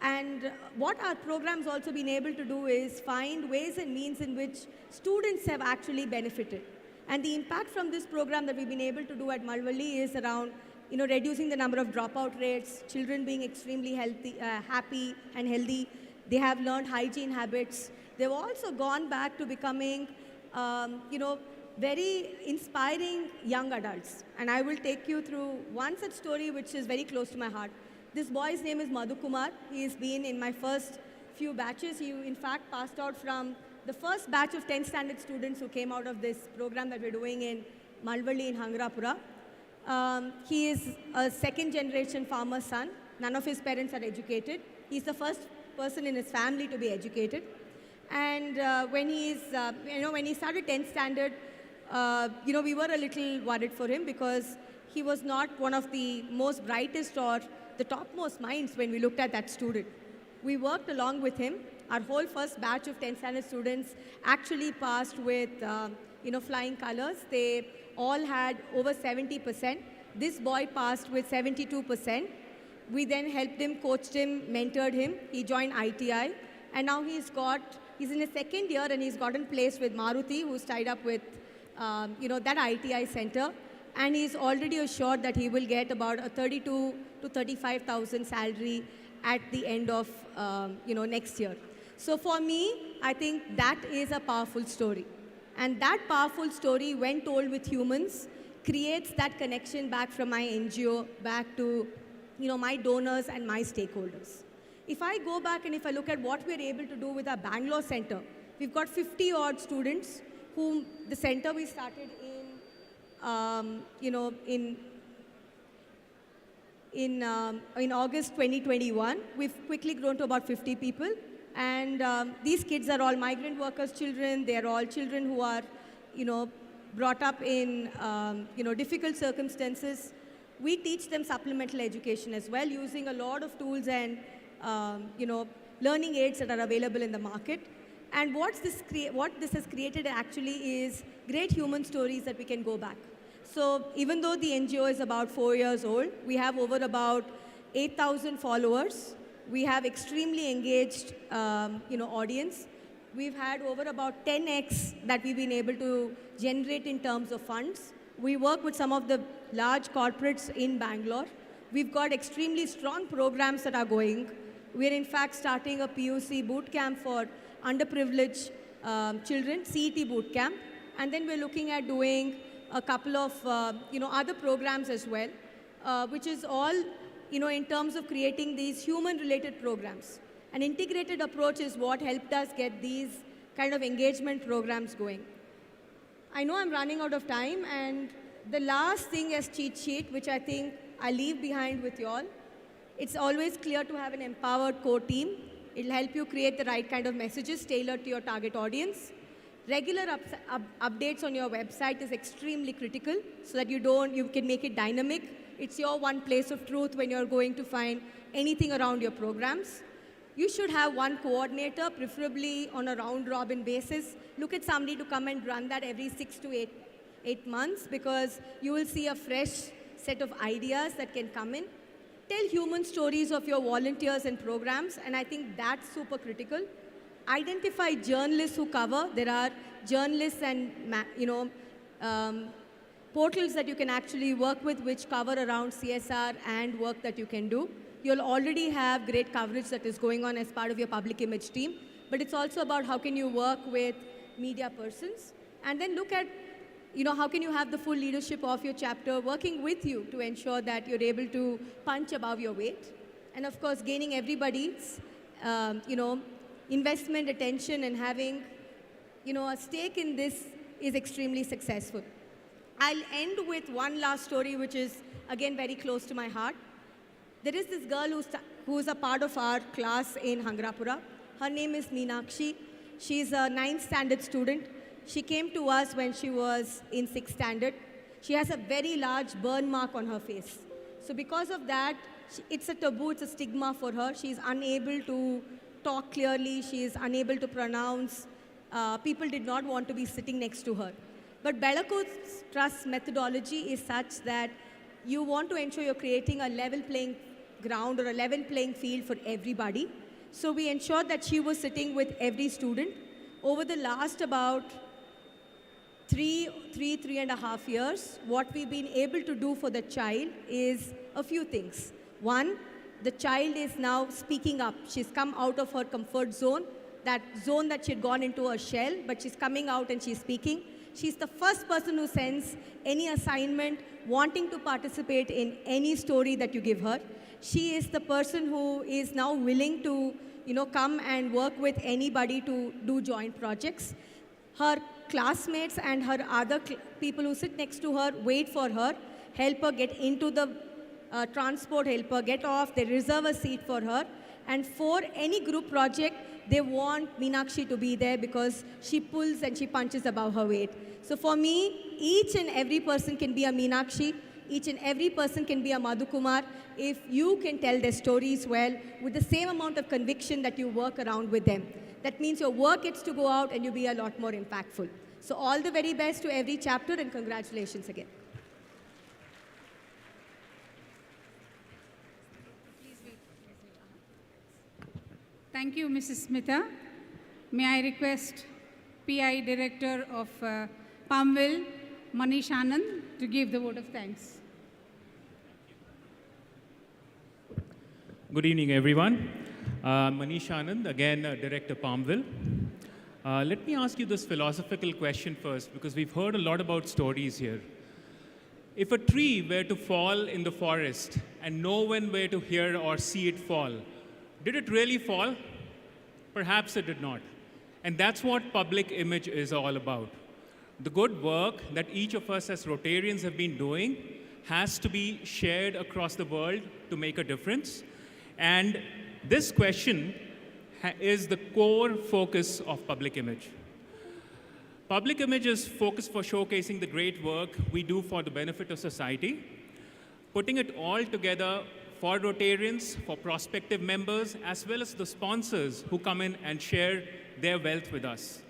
H: And what our program's also been able to do is find ways and means in which students have actually benefited. And the impact from this program that we've been able to do at Malvali is around, reducing the number of dropout rates, children being extremely healthy, happy and healthy. They have learned hygiene habits. They've also gone back to becoming, very inspiring young adults. And I will take you through one such story which is very close to my heart. This boy's name is Madhu Kumar. He's been in my first few batches. He, in fact, passed out from the first batch of 10th standard students who came out of this program that we're doing in Malvalli in Hangrapura. He is a second generation farmer's son. None of his parents are educated. He's the first person in his family to be educated. And when he started 10th standard, we were a little worried for him because he was not one of the most brightest or the topmost minds when we looked at that student. We worked along with him. Our whole first batch of 10th standard students actually passed with, flying colors. They all had over 70%. This boy passed with 72%. We then helped him, coached him, mentored him. He joined ITI. And now he's in his second year and he's gotten placed with Maruti, who's tied up with, that ITI center. And he's already assured that he will get about a 32 to 35,000 salary at the end of, next year. So for me, I think that is a powerful story. And that powerful story, when told with humans, creates that connection back from my NGO, back to, my donors and my stakeholders. If I go back and if I look at what we're able to do with our Bangalore center, we've got 50 odd students whom the center we started in August 2021. We've quickly grown to about 50 people. And these kids are all migrant workers' children. They're all children who are, brought up in, difficult circumstances. We teach them supplemental education as well, using a lot of tools and, learning aids that are available in the market. And what this has created actually is great human stories that we can go back. So even though the NGO is about 4 years old, we have over about 8,000 followers. We have extremely engaged, audience. We've had over about 10x that we've been able to generate in terms of funds. We work with some of the large corporates in Bangalore. We've got extremely strong programs that are going. We're in fact starting a PUC boot camp for underprivileged children, CET boot camp. And then we're looking at doing a couple of, other programs as well, which is all, in terms of creating these human-related programs. An integrated approach is what helped us get these kind of engagement programs going. I know I'm running out of time, and the last thing is cheat sheet, which I think I leave behind with you all. It's always clear to have an empowered core team. It'll help you create the right kind of messages tailored to your target audience. Regular updates on your website is extremely critical so that you can make it dynamic. It's your one place of truth when you're going to find anything around your programs. You should have one coordinator, preferably on a round-robin basis. Look at somebody to come and run that every 6 to 8 months, because you will see a fresh set of ideas that can come in. Tell human stories of your volunteers and programs, and I think that's super critical. Identify journalists who cover. There are journalists and portals that you can actually work with which cover around CSR and work that you can do. You'll already have great coverage that is going on as part of your public image team, but it's also about how can you work with media persons, and then look at, how can you have the full leadership of your chapter working with you to ensure that you're able to punch above your weight. And of course, gaining everybody's, investment, attention, and having, a stake in this is extremely successful. I'll end with one last story, which is, again, very close to my heart. There is this girl who's a part of our class in Hangrapura. Her name is Meenakshi. She's a 9th standard student. She came to us when she was in 6th standard. She has a very large burn mark on her face. So because of that, it's a taboo, it's a stigma for her. She's unable to talk clearly. She is unable to pronounce. People did not want to be sitting next to her. But Bellaco's trust methodology is such that you want to ensure you're creating a level playing ground or a level playing field for everybody. So we ensured that she was sitting with every student. Over the last about three and a half years, what we've been able to do for the child is a few things. One, the child is now speaking up. She's come out of her comfort zone, that zone that she had gone into a shell, but she's coming out and she's speaking. She's the first person who sends any assignment, wanting to participate in any story that you give her. She is the person who is now willing to come and work with anybody to do joint projects. Her classmates and her other people who sit next to her wait for her, help her get into the transport, help her get off, they reserve a seat for her. And for any group project, they want Meenakshi to be there because she pulls and she punches above her weight. So for me, each and every person can be a Meenakshi, each and every person can be a Madhukumar if you can tell their stories well with the same amount of conviction that you work around with them. That means your work gets to go out and you'll be a lot more impactful. So all the very best to every chapter and congratulations again.
B: Thank you, Mrs. Smita. May I request PI Director of Palmville, Manish Anand, to give the vote of thanks.
I: Good evening, everyone. Manish Anand, again, Director Palmville. Let me ask you this philosophical question first, because we've heard a lot about stories here. If a tree were to fall in the forest and no one were to hear or see it fall, did it really fall? Perhaps it did not. And that's what public image is all about. The good work that each of us as Rotarians have been doing has to be shared across the world to make a difference. And this question is the core focus of public image. Public image is focused for showcasing the great work we do for the benefit of society, putting it all together for Rotarians, for prospective members, as well as the sponsors who come in and share their wealth with us.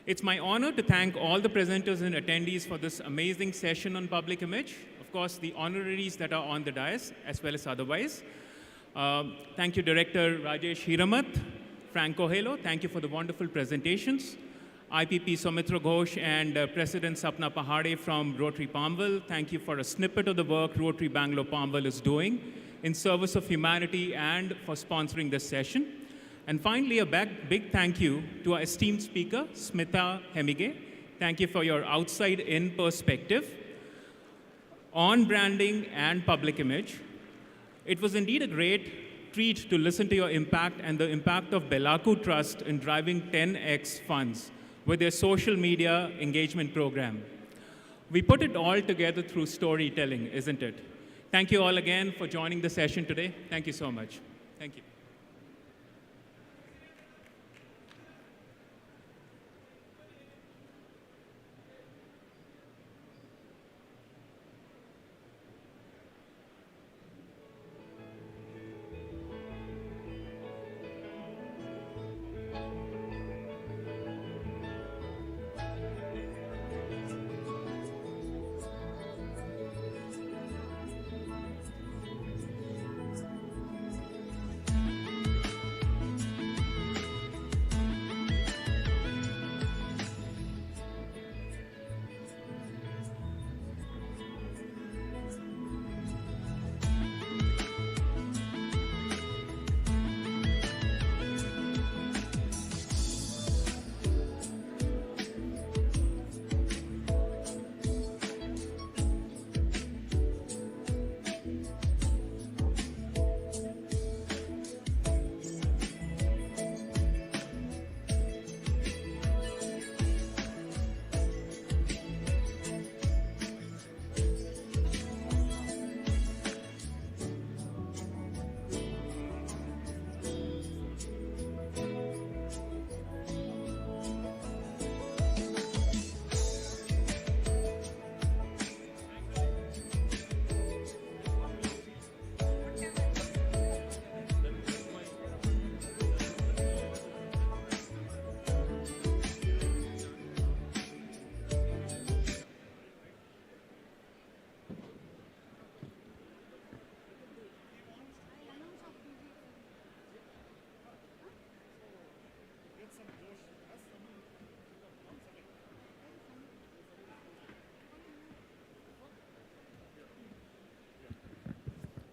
I: It's my honor to thank all the presenters and attendees for this amazing session on public image. Of course, the honoraries that are on the dais, as well as otherwise. Thank you, Director Rajesh Hiramath, Frank Coelho. Thank you for the wonderful presentations. IPP Soumitra Ghosh and President Sapna Pahade from Rotary Palmville. Thank you for a snippet of the work Rotary Bangalore Palmville is doing in service of humanity and for sponsoring this session. And finally, a big thank you to our esteemed speaker, Smita Hemige. Thank you for your outside-in perspective on branding and public image. It was indeed a great treat to listen to your impact and the impact of Belaku Trust in driving 10X funds with their social media engagement program. We put it all together through storytelling, isn't it? Thank you all again for joining the session today. Thank you so much. Thank you.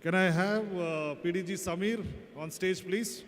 J: Can I have PDG Samir on stage, please?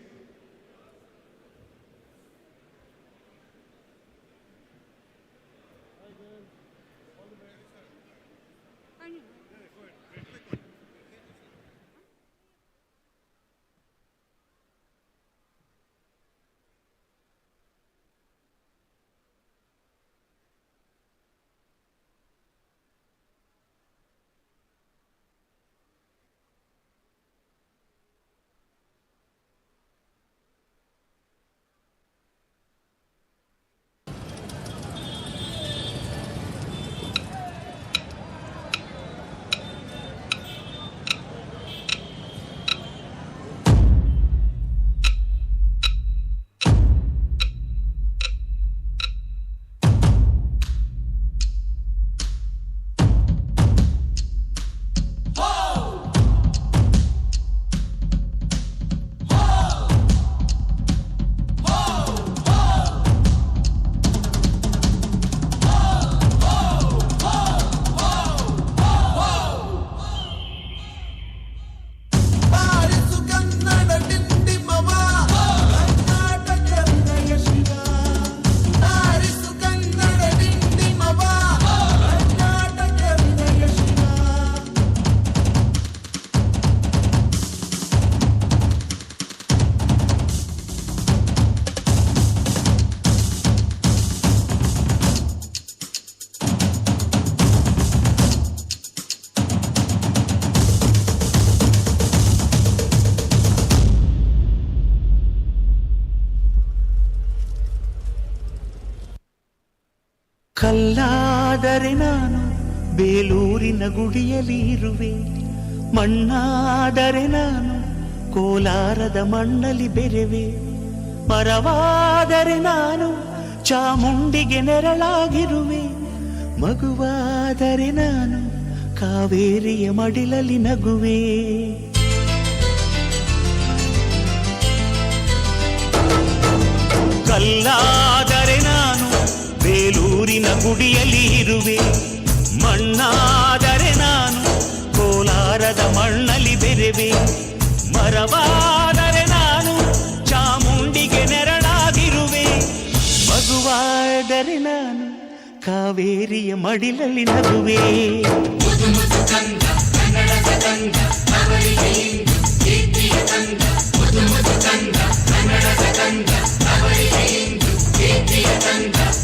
K: ಕಲ್ಲಾದರೆ ನಾನು ಬೇಲೂರಿನ ಗುಡಿಯಲ್ಲಿ ಇರುವೆ, ಮಣ್ಣಾದರೆ ನಾನು ಕೋಲಾರದ ಮಣ್ಣಲ್ಲಿ ಬೆರೆವೆ, ಮರವಾದರೆ ನಾನು ಚಾಮುಂಡಿಗೆ ನೆರಳಾಗಿರುವೆ, ಮಗುವಾದರೆ ನಾನು ಕಾವೇರಿಯ ಮಡಿಲಲ್ಲಿ ನಗುವೆ. ಕಲ್ಲಾದರೆ ನಾನು ಬೇಲೂರಿನ ಗುಡಿಯಲ್ಲಿ ಇರುವೆ, ಮಣ್ಣಾದರೆ ನಾನು ಕೋಲಾರದ ಮಣ್ಣಲ್ಲಿ ಬೆರೆವೆ, ಮರವಾದರೆ ನಾನು ಚಾಮುಂಡಿಗೆ ನೆರಳಾಗಿರುವೆ, ಮಗುವಾದರೆ ನಾನು ಕಾವೇರಿಯ ಮಡಿಲಲ್ಲಿ ನಗುವೆ.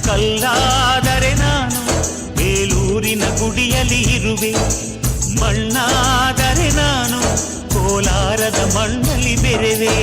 K: ಕಲ್ಲಾದರೆ ನಾನು ಬೇಲೂರಿನ ಗುಡಿಯಲ್ಲಿ ಇರುವೆ, ಮಣ್ಣಾದರೆ ನಾನು ಕೋಲಾರದ ಮಣ್ಣಲ್ಲಿ ಬೆರೆವೆ.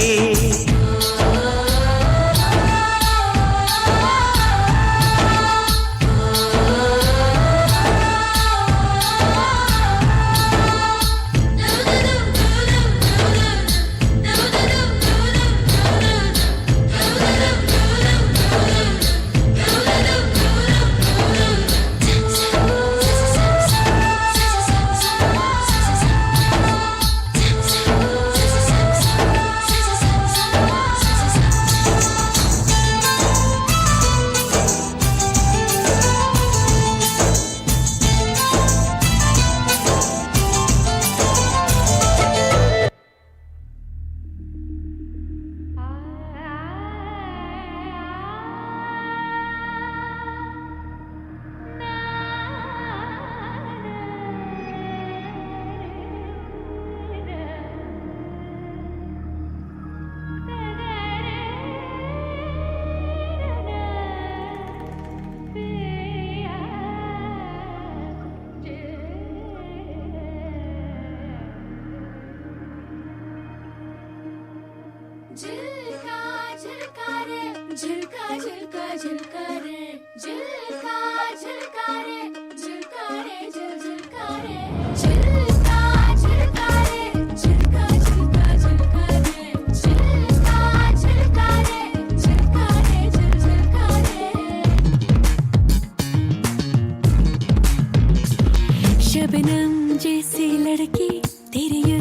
L: शबनम जैसी लड़की तेरे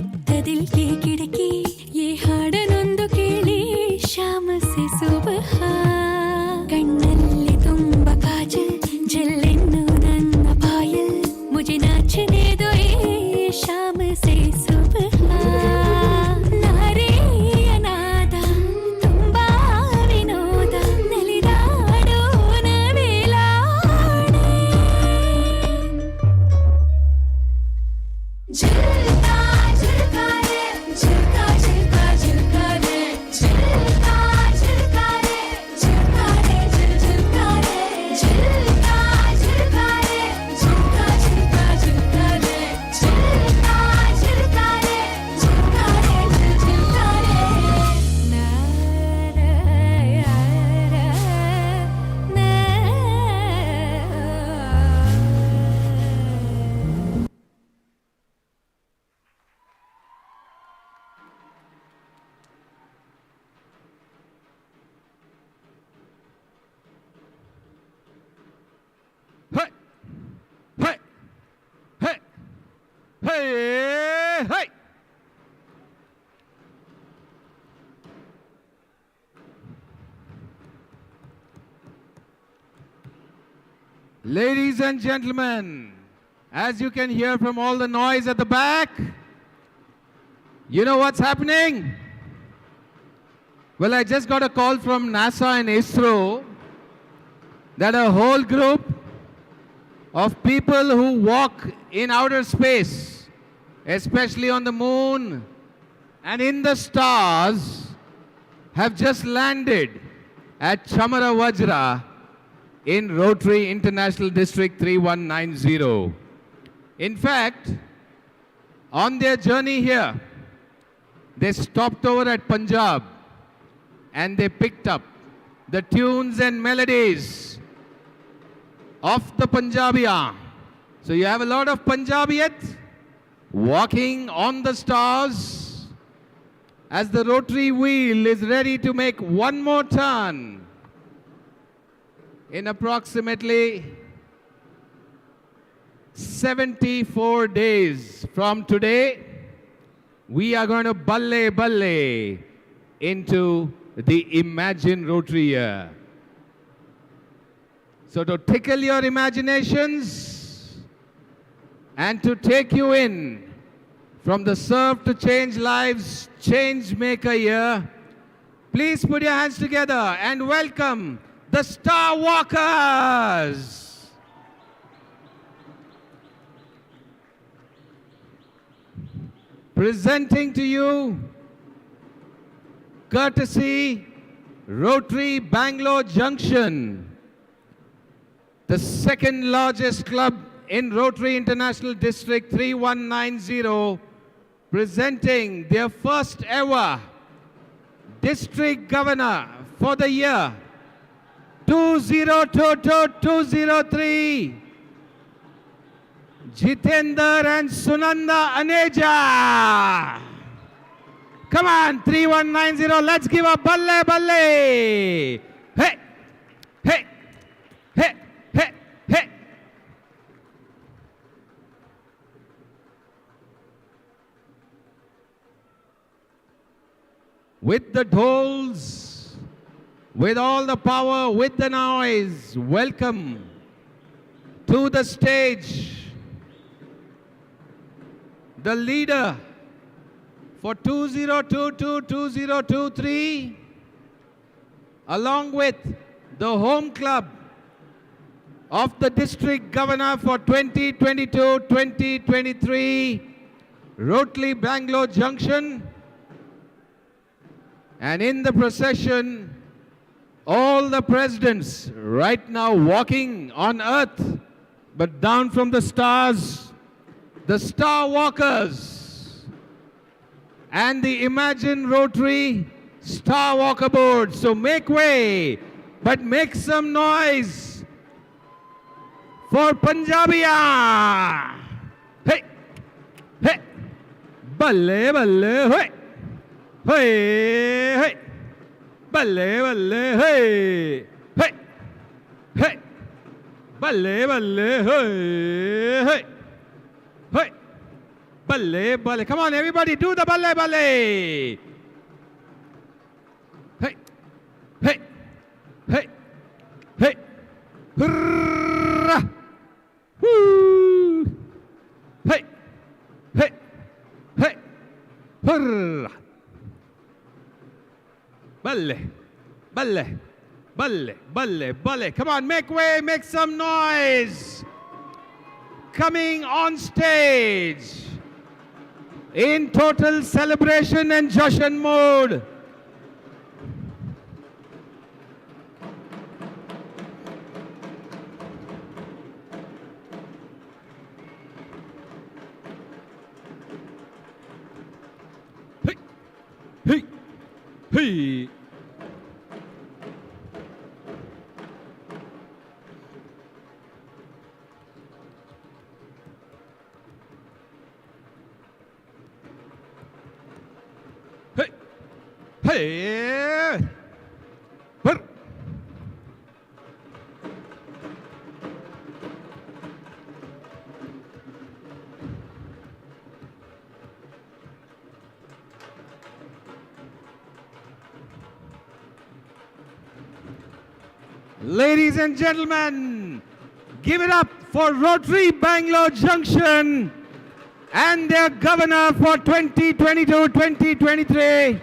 L: दिल की खिड़की, ये हाडनೊಂದು ಕೇಳಿ शाम से सुबह, ಕಣ್ಣಲ್ಲಿ ತುಂಬ ಕಾಜಲ್ ಜಲ್ಲೆನ್ನು ನನ್ನ ಪಾಯಲ್, मुझे नाचने दो ये शाम से सुबह. ನಾರೆಯ ನಾದ ತುಂಬಾ ವಿನೋದ, ನಲಿದಾಡೋ ನವಿಲಾಡೆ. झुलका झुलका रे झुलका झुलका झुलका रे, झुलका झुलका रे झुलका रे झुलका रे, झुलका झुलका रे झुलका झुलका झुलका रे, झुलका झुलका रे झुलका रे झुलका रे. ना
M: Hey! Ladies and gentlemen, as you can hear from all the noise at the back, you know what's happening? Well, I just got a call from NASA and ISRO that a whole group of people who walk in outer space, especially on the moon and in the stars, have just landed at Chamara Vajra in Rotary International District 3190. In fact, on their journey here, they stopped over at Punjab and they picked up the tunes and melodies of the Punjabiya. So you have a lot of Punjabiyat walking on the stars as the rotary wheel is ready to make one more turn. In approximately 74 days from today, we are going to balle into the Imagine Rotary year. So to tickle your imaginations and to take you in from the Serve to Change Lives Change Maker year, please put your hands together and welcome the Star Walkers. Presenting to you, courtesy Rotary Bangalore Junction, the second largest club in Rotary International District 3190, presenting their first ever district governor for the year 2022-2023, Jitendra and Sunanda Aneja. Come on, 3190, let's give a balle. Hey, hey, hey, hey, hey. With the dhols, with all the power, with the noise, welcome to the stage the leader for 2022-2023, along with the home club of the district governor for 2022-2023, Rotary Bangalore Junction. And in the procession, all the presidents right now walking on earth, but down from the stars, the Star Walkers and the Imagine Rotary Star Walker board. So make way, but make some noise for Punjabiya. Hey, hey, balle, hey, hey, hey, balle, hey, hey, hey, balle, hey, hey. Hey, balle. Come on, everybody, do the balle. Hey, hey, hey, hey. Hurrah. Woo. Hey, hey, hey. Hurrah. Balle. Come on, make way, make some noise. Coming on stage in total celebration and Jashn mode. Hey, hey, hey. Hey! Ladies and gentlemen, give it up for Rotary Bangalore Junction and their governor for 2022-2023.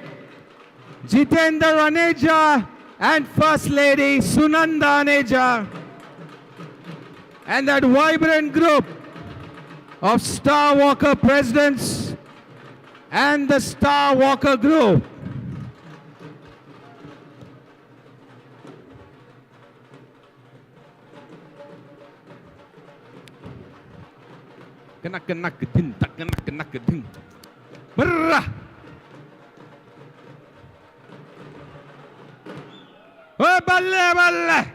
M: Jitendra Aneja and First Lady Sunanda Aneja, and that vibrant group of Star Walker presidents and the Star Walker group. Oh, balle!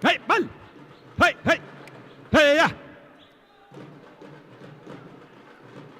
M: Hey, ball! Hey!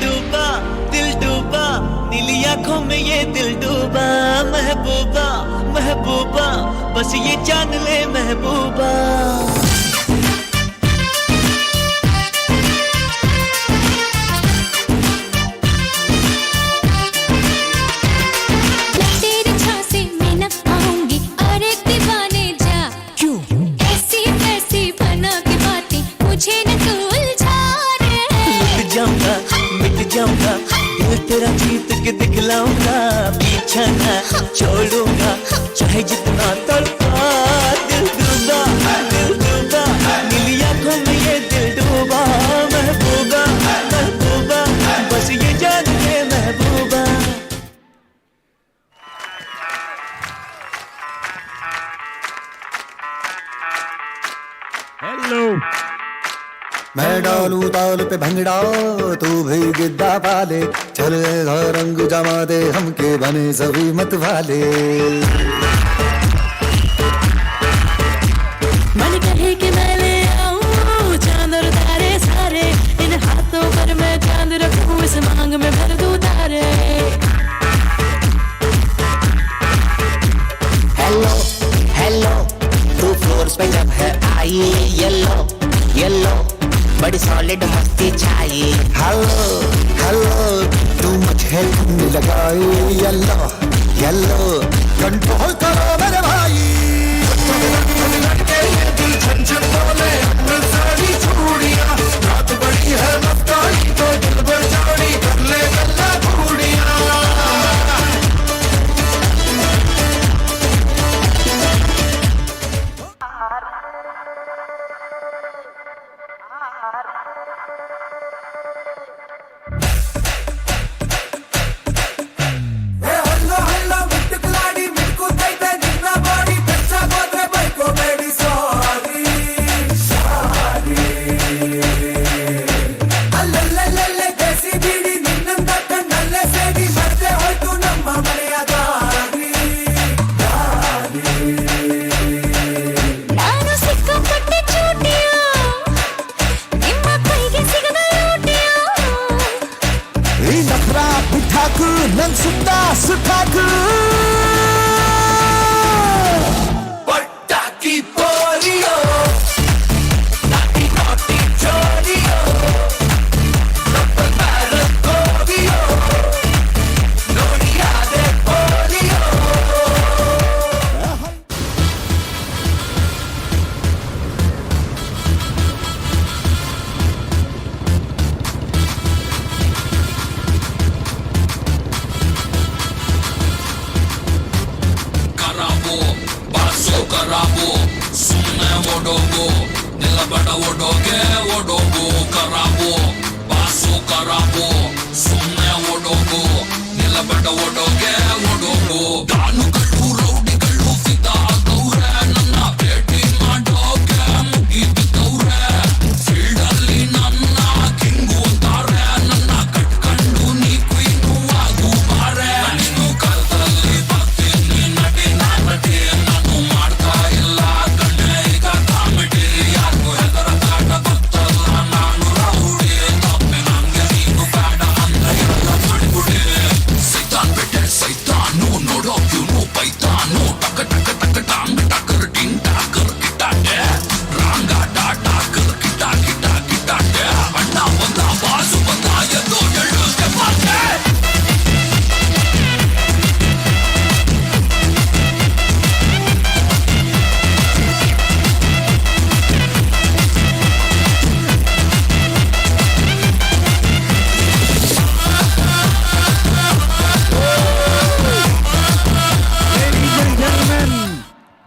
N: दिल डूबा नीली आंखों में ये दिल डूबा महबूबा महबूबा बस ये जान ले महबूबा जाऊंगा दिल तेरा जीत के दिखलाऊंगा पीछा ना छोड़ूंगा चाहे जितना तड़पा दिल डूबा नीली आंखों में ये दिल डूबा महबूबा महबूबा बस ये जान ले महबूबा
I: हेलो
O: मैं डालू ताल पे भंगड़ा तू भी गिद्दा पाले चल रंग जमा दे हमके बने सभी मत वाले
L: मन कहे कि मैं ले आऊं चांद और तारे सारे इन हाथों पर मैं चांद रखूं इस मांग में भर दूं तारे
N: हेलो हेलो तू फ्लोर पे जब है आई येलो येलो बड़ी सॉलिड मस्ती चाहिए
O: हेलो हेलो तू मुझे तुमने लगाई येलो येलो कंट्रोल करो मेरे भाई दिल छन छन बोले सारी चूड़ियां रात बड़ी है मस्तानी तो दिल भर जानी कर ले गल्ला चूड़ियां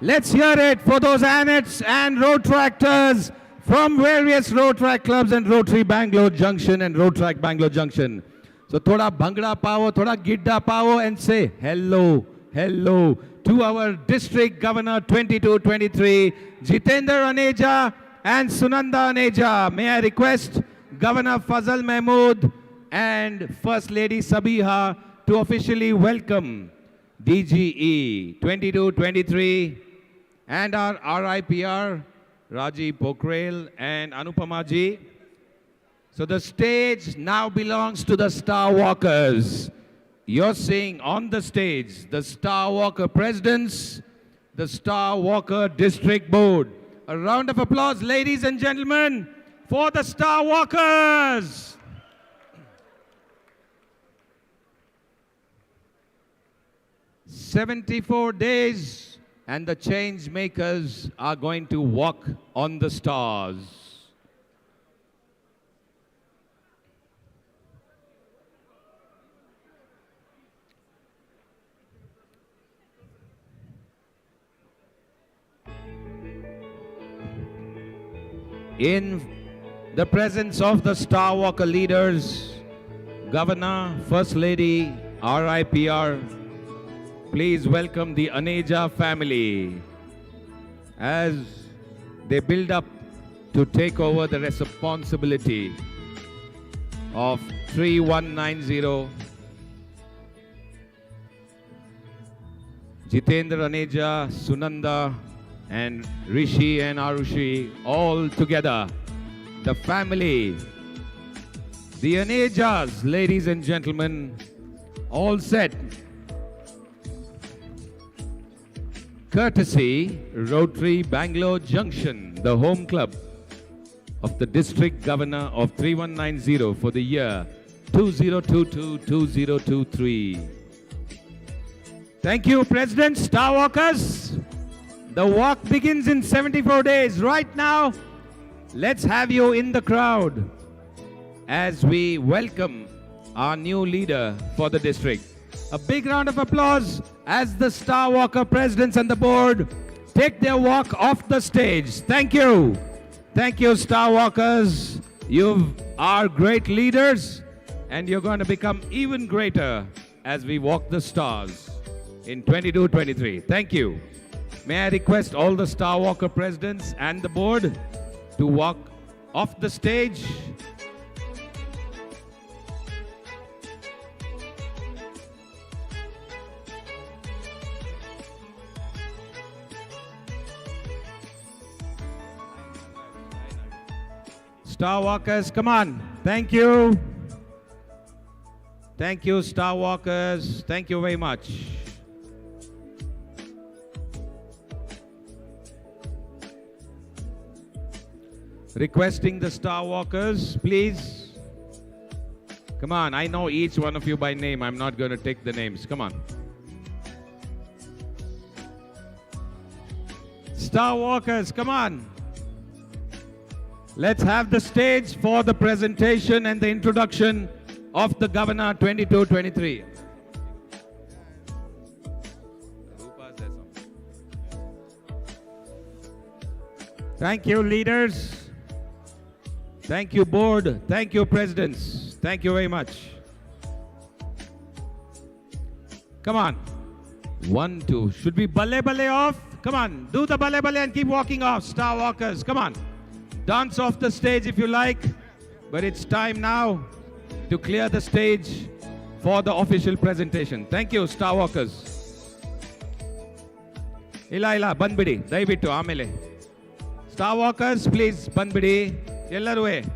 M: Let's hear it for those Annets and road tractors from various road track clubs and Rotary Bangalore Junction and road track Bangalore Junction. So thoda bhangra pao, thoda gidda pao and say hello, hello to our district governor 22-23, Jitendra Aneja and Sunanda Aneja. May I request Governor Fazal Mahmood and First Lady Sabiha to officially welcome DGE 22-23 and our RIPR, Raji Pokhrel and Anupama ji. So the stage now belongs to the Star Walkers. You're seeing on the stage the Star Walker presidents, the Star Walker District Board. A round of applause, ladies and gentlemen, for the Star Walkers. "74 days and the change makers are going to walk on the stars." In the presence of the Star Walker leaders, Governor, First Lady, RIPR, please welcome the Aneja family as they build up to take over the responsibility of 3190. Jitendra Aneja, Sunanda, and Rishi and Arushi, all together, the family, the Anejas, ladies and gentlemen, all set. Courtesy Rotary Bangalore Junction, the home club of the District Governor of 3190 for the year 2022-2023. Thank you, President, Star Walkers. The walk begins in 74 days. Right now, let's have you in the crowd as we welcome our new leader for the district. A big round of applause as the Star Walker presidents and the board take their walk off the stage. Thank you. Thank you, Star Walkers. You are great leaders, and you're going to become even greater as we walk the stars in 22-23. Thank you. May I request all the Star Walker presidents and the board to walk off the stage. Star Walkers, come on. Thank you. Thank you, Star Walkers. Thank you very much. Requesting the Star Walkers, please. Come on, I know each one of you by name. I'm not going to take the names. Come on. Star Walkers, come on. Let's have the stage for the presentation and the introduction of the Governor 22-23. Thank you, leaders. Thank you, board. Thank you, presidents. Thank you very much. Come on. 1, 2. Should we balle off? Come on. Do the balle and keep walking off. Star Walkers, come on. Dance off the stage if you like. But it's time now to clear the stage for the official presentation. Thank you, Star Walkers. Ila, banbidi. Daivittu, amele. Star Walkers, please, banbidi. Ellaruwe.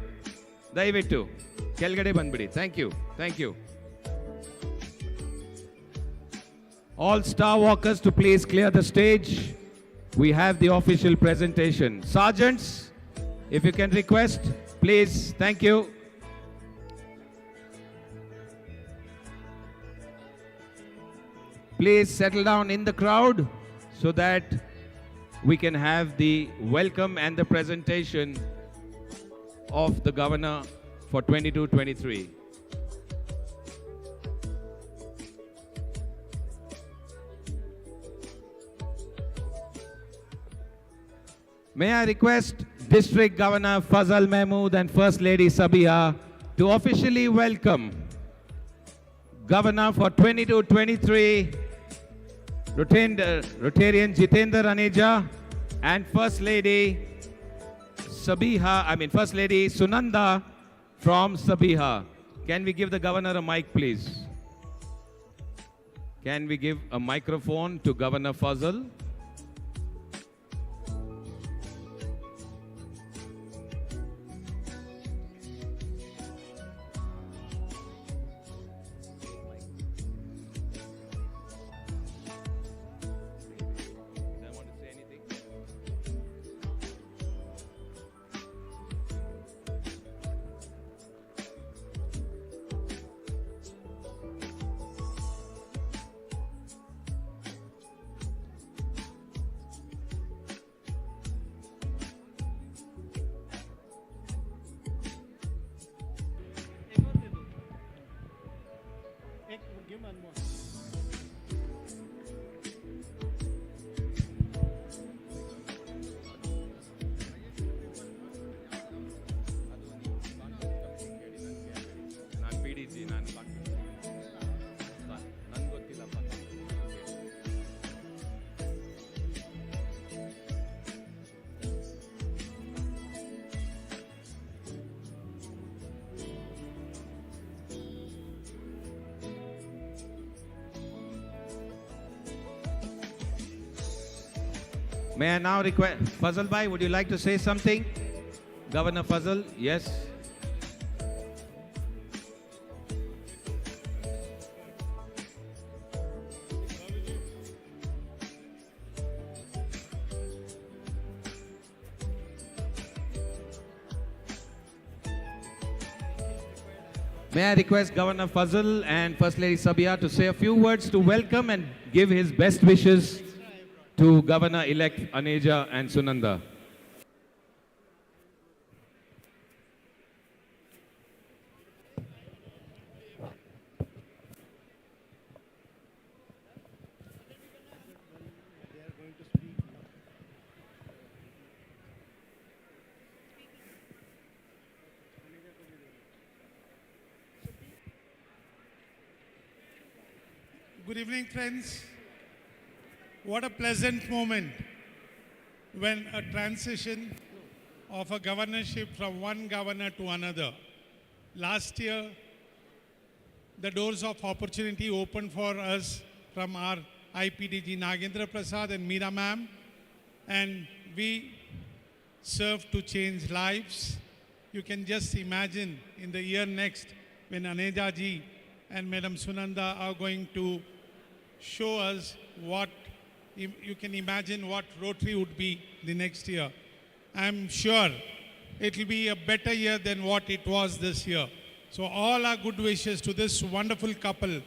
M: Daivittu. Kelgade banbidi. Thank you. Thank you. All Star Walkers to please clear the stage. We have the official presentation. Sergeants, if you can request, please. Thank you. Please settle down in the crowd so that we can have the welcome and the presentation of the Governor for 22-23. May I request District Governor Fazal Mahmood and First Lady Sabiha to officially welcome Governor for 22-23, Rotarian Jitendra Aneja, and First Lady First Lady Sunanda from Sabiha. Can we give the Governor a mic, please? Can we give a microphone to Governor Fazal? May I now request, Fazal Bhai, would you like to say something? Governor Fazal, yes. May I request Governor Fazal and First Lady Sabia to say a few words to welcome and give his best wishes to Governor-elect Aneja and Sunanda.
P: Good evening, friends. What a pleasant moment when a transition of a governorship from one governor to another. Last year, the doors of opportunity opened for us from our IPDG Nagendra Prasad and Meera ma'am, and we served to change lives. You can just imagine in the year next when Aneja ji and Madam Sunanda are going to show us what you can imagine what Rotary would be the next year. I'm sure it will be a better year than what it was this year. So all our good wishes to this wonderful couple.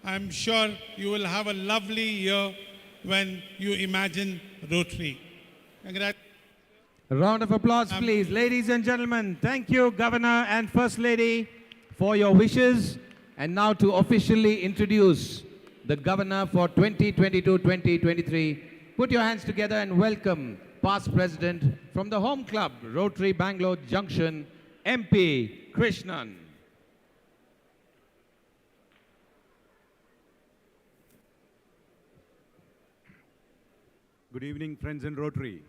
P: I'm sure you will have a lovely year when you imagine Rotary.
M: A round of applause, please. Ladies and gentlemen, thank you, Governor and First Lady, for your wishes. And now to officially introduce the Governor for 2022-2023. Put your hands together and welcome past President from the home club, Rotary Bangalore Junction, MP Krishnan.
Q: Good evening, friends in Rotary.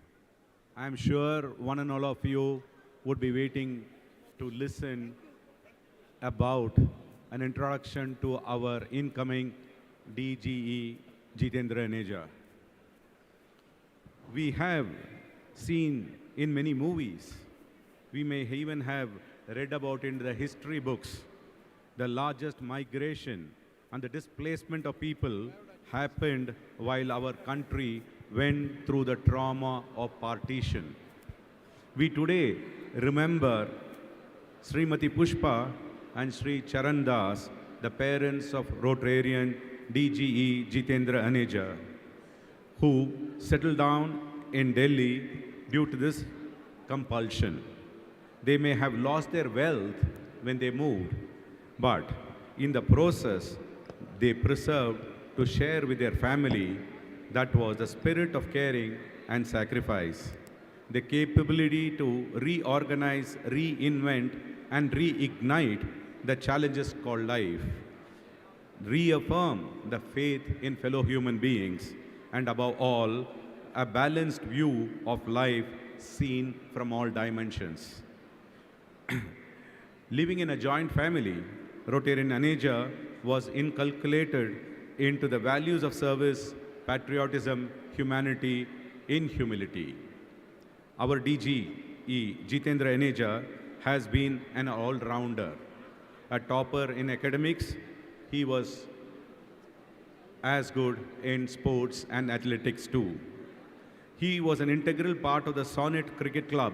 Q: I am sure one and all of you would be waiting to listen about an introduction to our incoming DGE Jitendra Aneja. We have seen in many movies, we may even have read about in the history books, the largest migration and the displacement of people happened while our country went through the trauma of partition. We today remember Srimati Pushpa and Sri Charan Das, the parents of Rotarian DGE Jitendra Aneja, who settled down in Delhi due to this compulsion. They may have lost their wealth when they moved, but in the process, they preserved to share with their family. That was the spirit of caring and sacrifice, the capability to reorganize, reinvent, and reignite the challenges called life, reaffirm the faith in fellow human beings, and above all, a balanced view of life seen from all dimensions. Living in a joint family, Rotarian Aneja was inculcated into the values of service, patriotism, humanity, in humility. Our DGE, Jitendra Aneja, has been an all-rounder. A topper in academics, he was as good in sports and athletics too. He was an integral part of the Sonnet Cricket Club,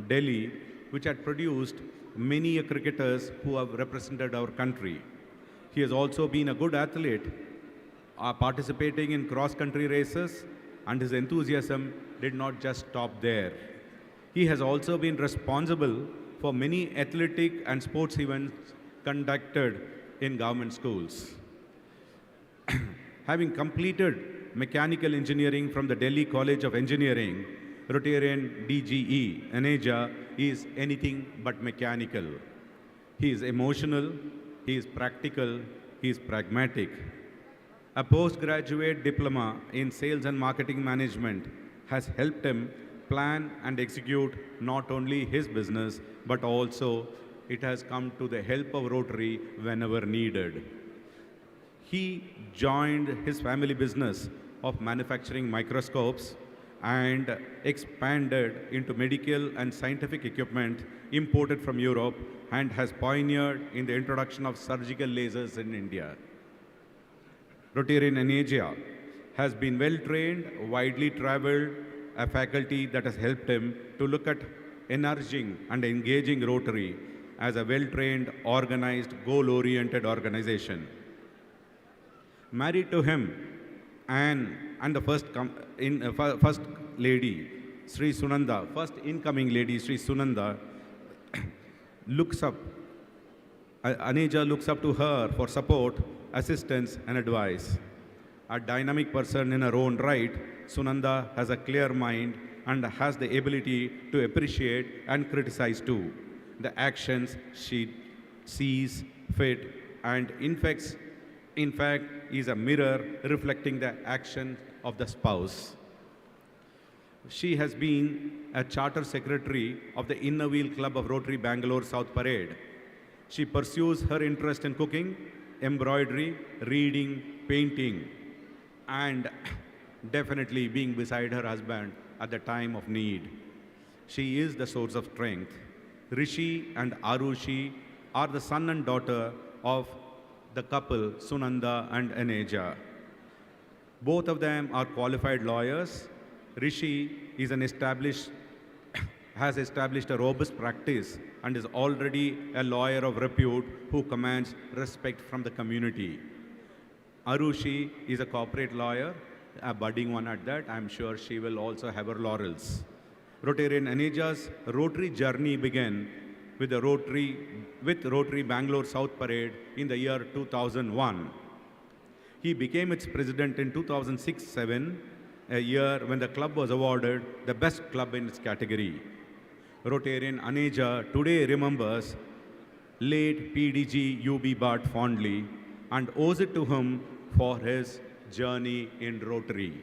Q: Delhi, which had produced many cricketers who have represented our country. He has also been a good athlete, participating in cross-country races, and his enthusiasm did not just stop there. He has also been responsible for many athletic and sports events conducted in government schools. Having completed mechanical engineering from the Delhi College of Engineering, Rotarian DGE, Aneja, is anything but mechanical. He is emotional, he is practical, he is pragmatic. A postgraduate diploma in sales and marketing management has helped him plan and execute not only his business, but also it has come to the help of Rotary whenever needed. He joined his family business of manufacturing microscopes and expanded into medical and scientific equipment imported from Europe and has pioneered in the introduction of surgical lasers in India. Rotarian in Asia has been well trained, widely traveled, a faculty that has helped him to look at encouraging and engaging Rotary as a well-trained, organized, goal-oriented organization. Married to him and the first lady, Sri Sunanda, first incoming lady, Sri Sunanda, looks up, Aneja looks up to her for support, assistance and advice. A dynamic person in her own right, Sunanda has a clear mind and has the ability to appreciate and criticize too. The actions she sees fit and in fact is a mirror reflecting the action of the spouse. She has been a charter secretary of the Inner Wheel Club of Rotary Bangalore South Parade. She pursues her interest in cooking, embroidery, reading, painting, and definitely being beside her husband at the time of need. She is the source of strength. Rishi and Arushi are the son and daughter of the couple Sunanda and Aneja. Both of them are qualified lawyers. Rishi is has established a robust practice and is already a lawyer of repute who commands respect from the community. Arushi is a corporate lawyer, a budding one at that. I'm sure she will also have her laurels. Rotarian Aneja's Rotary journey began with Rotary Bangalore South Parade in the year 2001. He became its president in 2006-07, a year when the club was awarded the best club in its category. Rotarian Aneja today remembers late PDG UB Bhatt fondly and owes it to him for his journey in Rotary.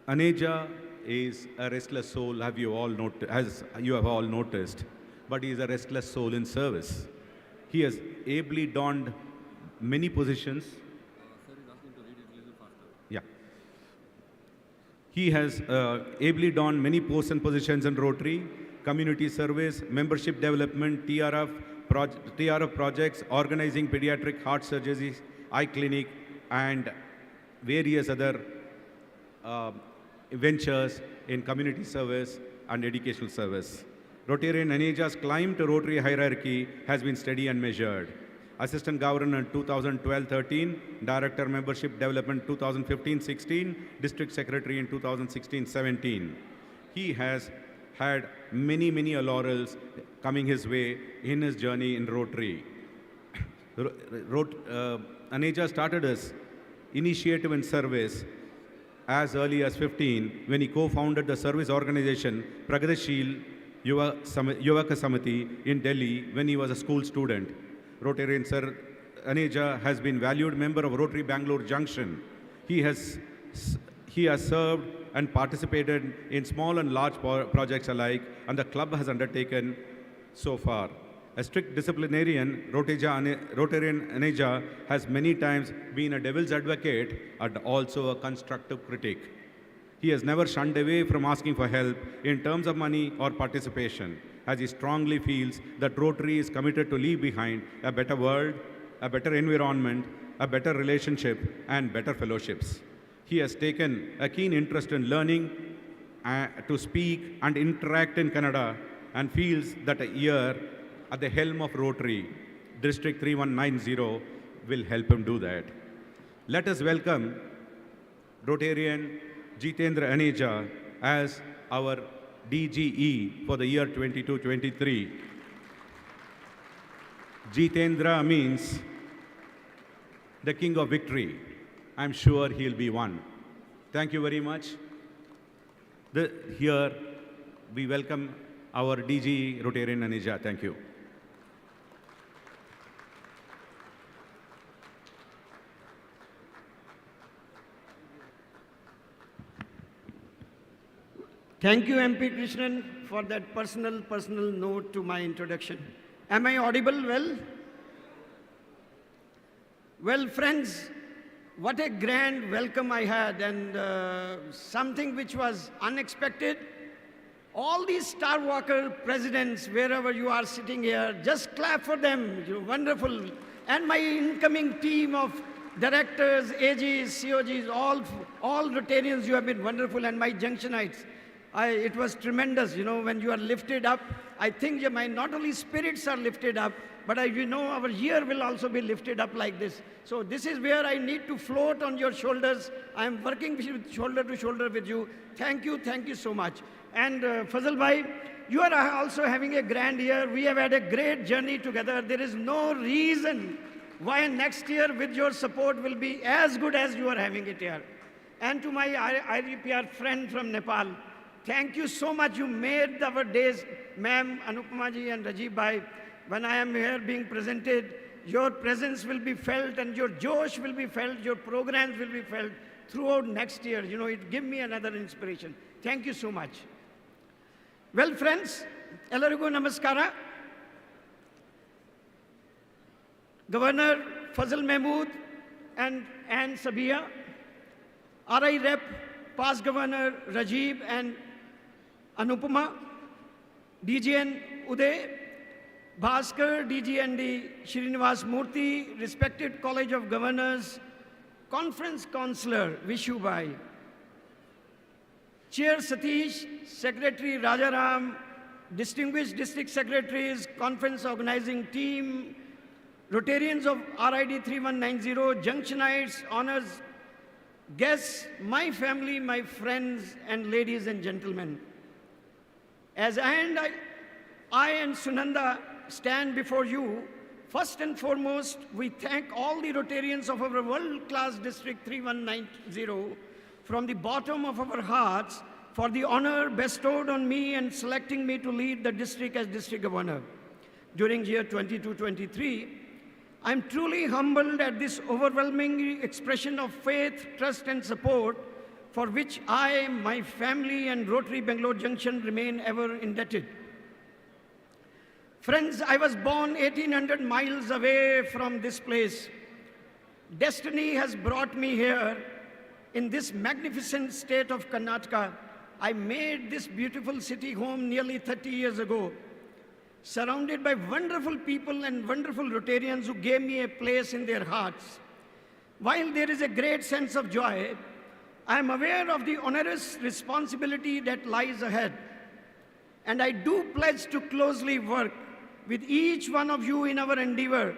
Q: Aneja is a restless soul, as you have all noticed, but he is a restless soul in service. He has ably donned many positions. He has ably donned many posts and positions in Rotary, community service, membership development, TRF projects, organizing pediatric heart surgeries, eye clinic, and various other ventures in community service and educational service. Rotarian Aneja's climb to Rotary hierarchy has been steady and measured. Assistant Governor in 2012-13, Director Membership Development 2015-16, District Secretary in 2016-17. He has had many laurels coming his way in his journey in Rotary. Aneja started his initiative in service as early as 15 when he co-founded the service organization Pragadashil Yuvaka Samiti in Delhi when he was a school student. Rotarian Sir Aneja has been valued member of Rotary Bangalore Junction. He has served and participated in small and large projects alike, and the club has undertaken so far. A strict disciplinarian, Rotarian Aneja has many times been a devil's advocate and also a constructive critic. He has never shunned away from asking for help in terms of money or participation, as he strongly feels that Rotary is committed to leave behind a better world, a better environment, a better relationship, and better fellowships. He has taken a keen interest in learning to speak and interact in Kannada and feels that a year at the helm of Rotary, District 3190, will help him do that. Let us welcome Rotarian Jitendra Aneja as our DGE for the year 22-23. Jitendra means the king of victory. I'm sure he'll be one. Thank you very much. Here, we welcome our DG Rotarian Anija. Thank you.
A: Thank you, MP Krishnan, for that personal note to my introduction. Am I audible well? Well, friends, what a grand welcome I had, and something which was unexpected. All these Star Walker presidents, wherever you are sitting here, just clap for them. You're wonderful. And my incoming team of directors, AGs, COGs, all Rotarians, you have been wonderful, and my Junctionites. It was tremendous, when you are lifted up. I think not only spirits are lifted up, but our year will also be lifted up like this. So this is where I need to float on your shoulders. I am working shoulder to shoulder with you. Thank you so much. And Fazal Bhai, you are also having a grand year. We have had a great journey together. There is no reason why next year with your support will be as good as you are having it here. And to my IRPR friend from Nepal, thank you so much. You made our days, ma'am, Anupama ji and Rajiv Bhai. When I am here being presented, your presence will be felt and your Josh will be felt, your programs will be felt throughout next year. It gives me another inspiration. Thank you so much. Well, friends, Ellarigu Namaskara. Governor Fazal Mahmood and Ann Sabia, RI Rep, past Governor Rajiv and Anupama, DGN Uday, Bhaskar, DGND Srinivas Murthy, respected College of Governors, Conference Councillor Vishu Bhai, Chair Satish, Secretary Rajaram, distinguished district secretaries, conference organizing team, Rotarians of RID 3190, Junctionites, honors, guests, my family, my friends, and ladies and gentlemen. As I and Sunanda stand before you, first and foremost, we thank all the Rotarians of our world-class District 3190 from the bottom of our hearts for the honor bestowed on me and selecting me to lead the district as District Governor. During year 22-23, I'm truly humbled at this overwhelming expression of faith, trust, and support for which I, my family, and Rotary Bangalore Junction remain ever indebted. Friends, I was born 1,800 miles away from this place. Destiny has brought me here in this magnificent state of Karnataka. I made this beautiful city home nearly 30 years ago, surrounded by wonderful people and wonderful Rotarians who gave me a place in their hearts. While there is a great sense of joy, I am aware of the onerous responsibility that lies ahead. And I do pledge to closely work with each one of you in our endeavor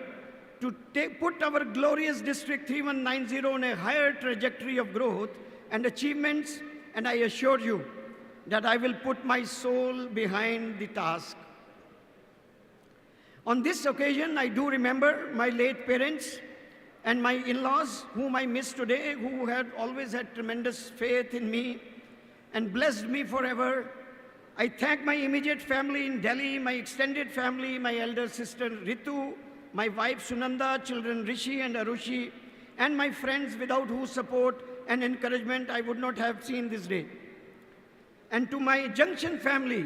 A: to put our glorious District 3190 on a higher trajectory of growth and achievements, and I assure you that I will put my soul behind the task. On this occasion, I do remember my late parents and my in-laws, whom I miss today, who had always had tremendous faith in me and blessed me forever. I thank my immediate family in Delhi, my extended family, my elder sister Ritu, my wife Sunanda, children Rishi and Arushi, and my friends without whose support and encouragement I would not have seen this day. And to my Junction family,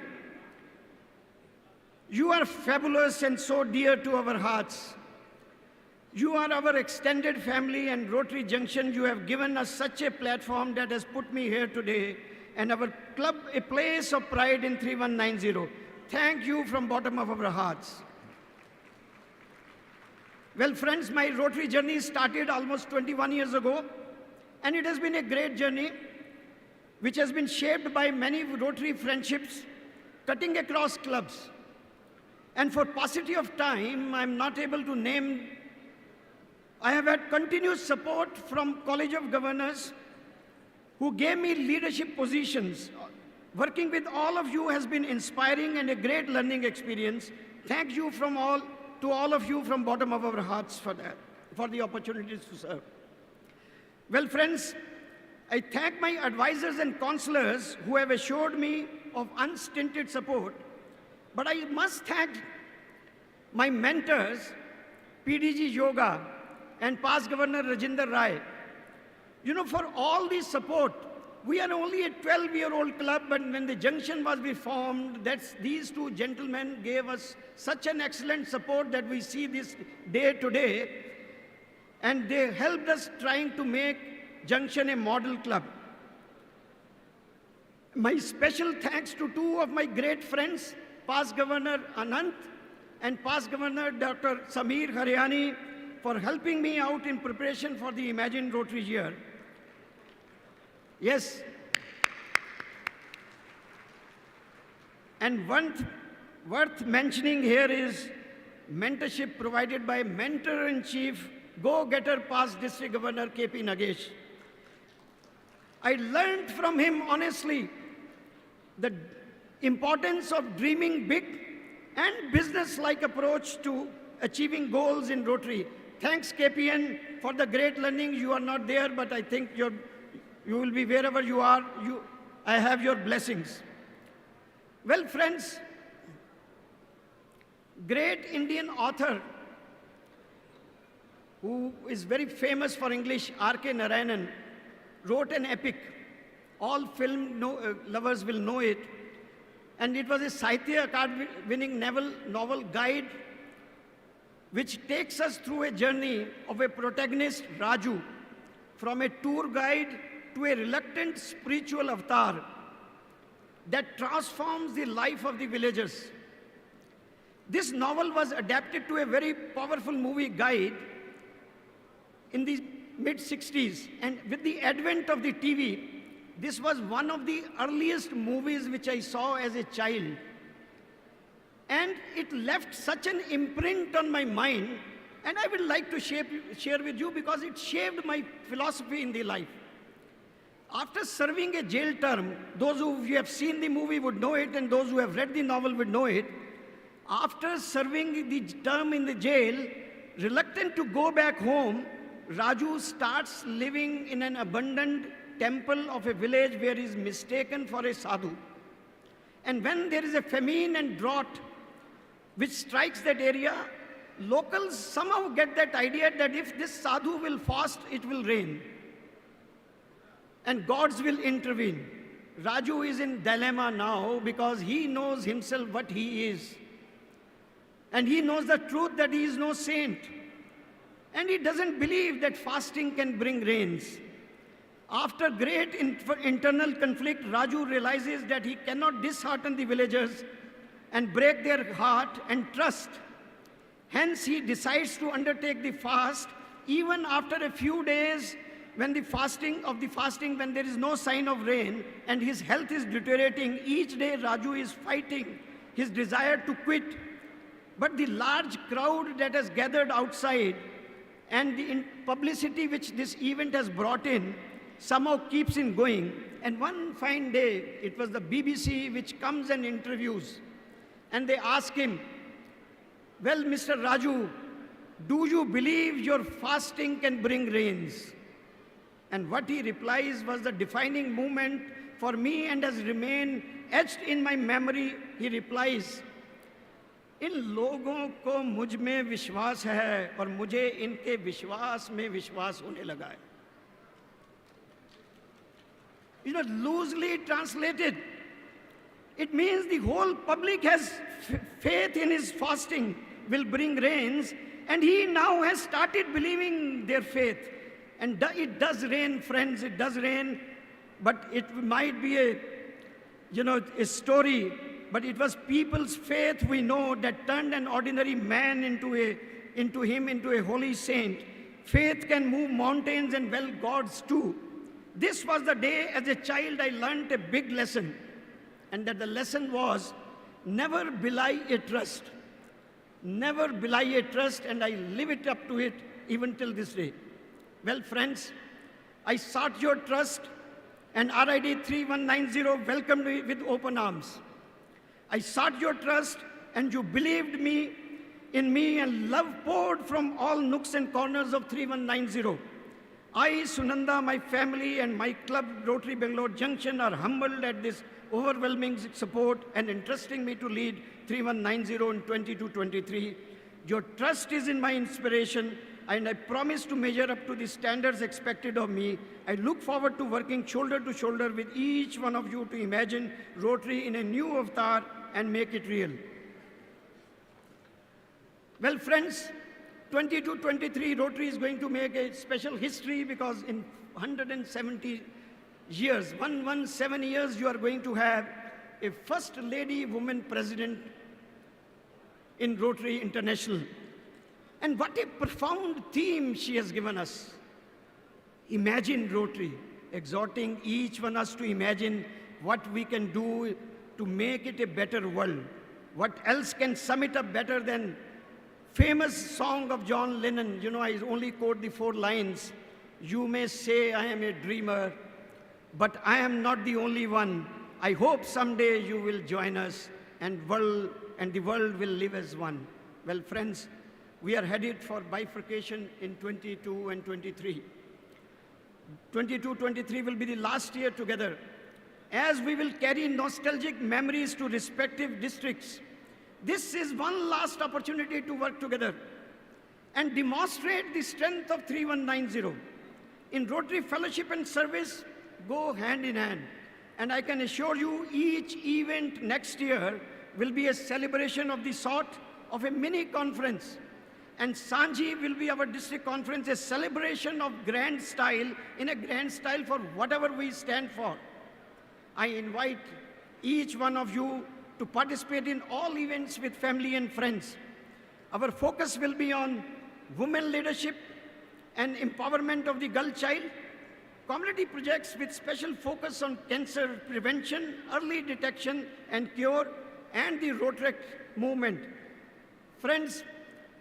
A: you are fabulous and so dear to our hearts. You are our extended family, and Rotary Junction, you have given us such a platform that has put me here today, and our club a place of pride in 3190. Thank you from bottom of our hearts. Well, friends, my Rotary journey started almost 21 years ago, and it has been a great journey, which has been shaped by many Rotary friendships, cutting across clubs. And for paucity of time, I'm not able to name. I have had continuous support from College of Governors who gave me leadership positions. Working with all of you has been inspiring and a great learning experience. Thank you to all of you from bottom of our hearts for that.
R: for the opportunities to serve. Well, friends, I thank my advisors and counselors who have assured me of unstinted support, but I must thank my mentors, PDG Yoga and past Governor Rajinder Rai. You know, for all the support, we are only a 12-year-old club, but when the junction was formed, these two gentlemen gave us such an excellent support that we see this day today, and they helped us trying to make Junction a model club. My special thanks to two of my great friends, past Governor Anant and past Governor Dr. Samir Haryani, for helping me out in preparation for the Imagine Rotary year. Yes. And one worth mentioning here is mentorship provided by Mentor-in-Chief, go-getter past District Governor KP Nagesh. I learned from him honestly the importance of dreaming big and business-like approach to achieving goals in Rotary. Thanks, KPN, for the great learning. You are not there, but I think you will be wherever you are. I have your blessings. Well, friends, great Indian author who is very famous for English, R.K. Narayanan, wrote an epic. All film lovers will know it. And it was a Sahitya Academy-winning novel guide which takes us through a journey of a protagonist, Raju, from a tour guide to a reluctant spiritual avatar that transforms the life of the villagers. This novel was adapted to a very powerful movie guide in the mid-60s, and with the advent of the TV, this was one of the earliest movies which I saw as a child. And it left such an imprint on my mind, and I would like to share with you because it shaped my philosophy in the life. After serving a jail term, those who have seen the movie would know it, and those who have read the novel would know it. After serving the term in the jail, reluctant to go back home, Raju starts living in an abandoned temple of a village where he is mistaken for a sadhu. And when there is a famine and drought which strikes that area, locals somehow get that idea that if this sadhu will fast, it will rain. And gods will intervene. Raju is in dilemma now because he knows himself what he is. And he knows the truth that he is no saint. And he doesn't believe that fasting can bring rains. After great internal conflict, Raju realizes that he cannot dishearten the villagers and break their heart and trust. Hence, he decides to undertake the fast even after a few days when when there is no sign of rain and his health is deteriorating. Each day, Raju is fighting his desire to quit. But the large crowd that has gathered outside and the publicity which this event has brought in somehow keeps him going. And one fine day, it was the BBC which comes and interviews. And they ask him, well, Mr. Raju, do you believe your fasting can bring rains? And what he replies was the defining moment for me and has remained etched in my memory. He replies, इन लोगों को मुझ में विश्वास है और मुझे इनके विश्वास में विश्वास होने लगा है. You know, loosely translated, it means the whole public has faith in his fasting will bring rains, and he now has started believing their faith. And it does rain, friends, it does rain, but it might be a story. But it was people's faith, we know, that turned an ordinary man into a holy saint. Faith can move mountains and, well, gods too. This was the day as a child I learned a big lesson. And that the lesson was, never belie a trust. Never belie a trust, and I live it up to it even till this day. Well, friends, I sought your trust, and RID 3190 welcomed me with open arms. I sought your trust, and you believed me in me and love poured from all nooks and corners of 3190. I, Sunanda, my family, and my club, Rotary Bangalore Junction, are humbled at this overwhelming support and entrusting me to lead 3190 in 22-23. Your trust is in my inspiration, and I promise to measure up to the standards expected of me. I look forward to working shoulder to shoulder with each one of you to imagine Rotary in a new avatar and make it real. Well, friends, 22-23 Rotary is going to make a special history because in 170 years, 117 years, you are going to have a first lady woman president in Rotary International. And what a profound theme she has given us. Imagine Rotary, exhorting each one of us to imagine what we can do to make it a better world. What else can sum it up better than famous song of John Lennon? You know, I only quote the 4 lines. You may say I am a dreamer, but I am not the only one. I hope someday you will join us and the world will live as one. Well, friends, we are headed for bifurcation in 22 and 23. 22-23 will be the last year together, as we will carry nostalgic memories to respective districts. This is one last opportunity to work together and demonstrate the strength of 3190. In Rotary fellowship and service go hand in hand. And I can assure you each event next year will be a celebration of the sort of a mini conference. And Sanji will be our district conference, a celebration of grand style, in a grand style for whatever we stand for. I invite each one of you to participate in all events with family and friends. Our focus will be on women leadership and empowerment of the girl child, community projects with special focus on cancer prevention, early detection and cure, and the Rotary movement. Friends,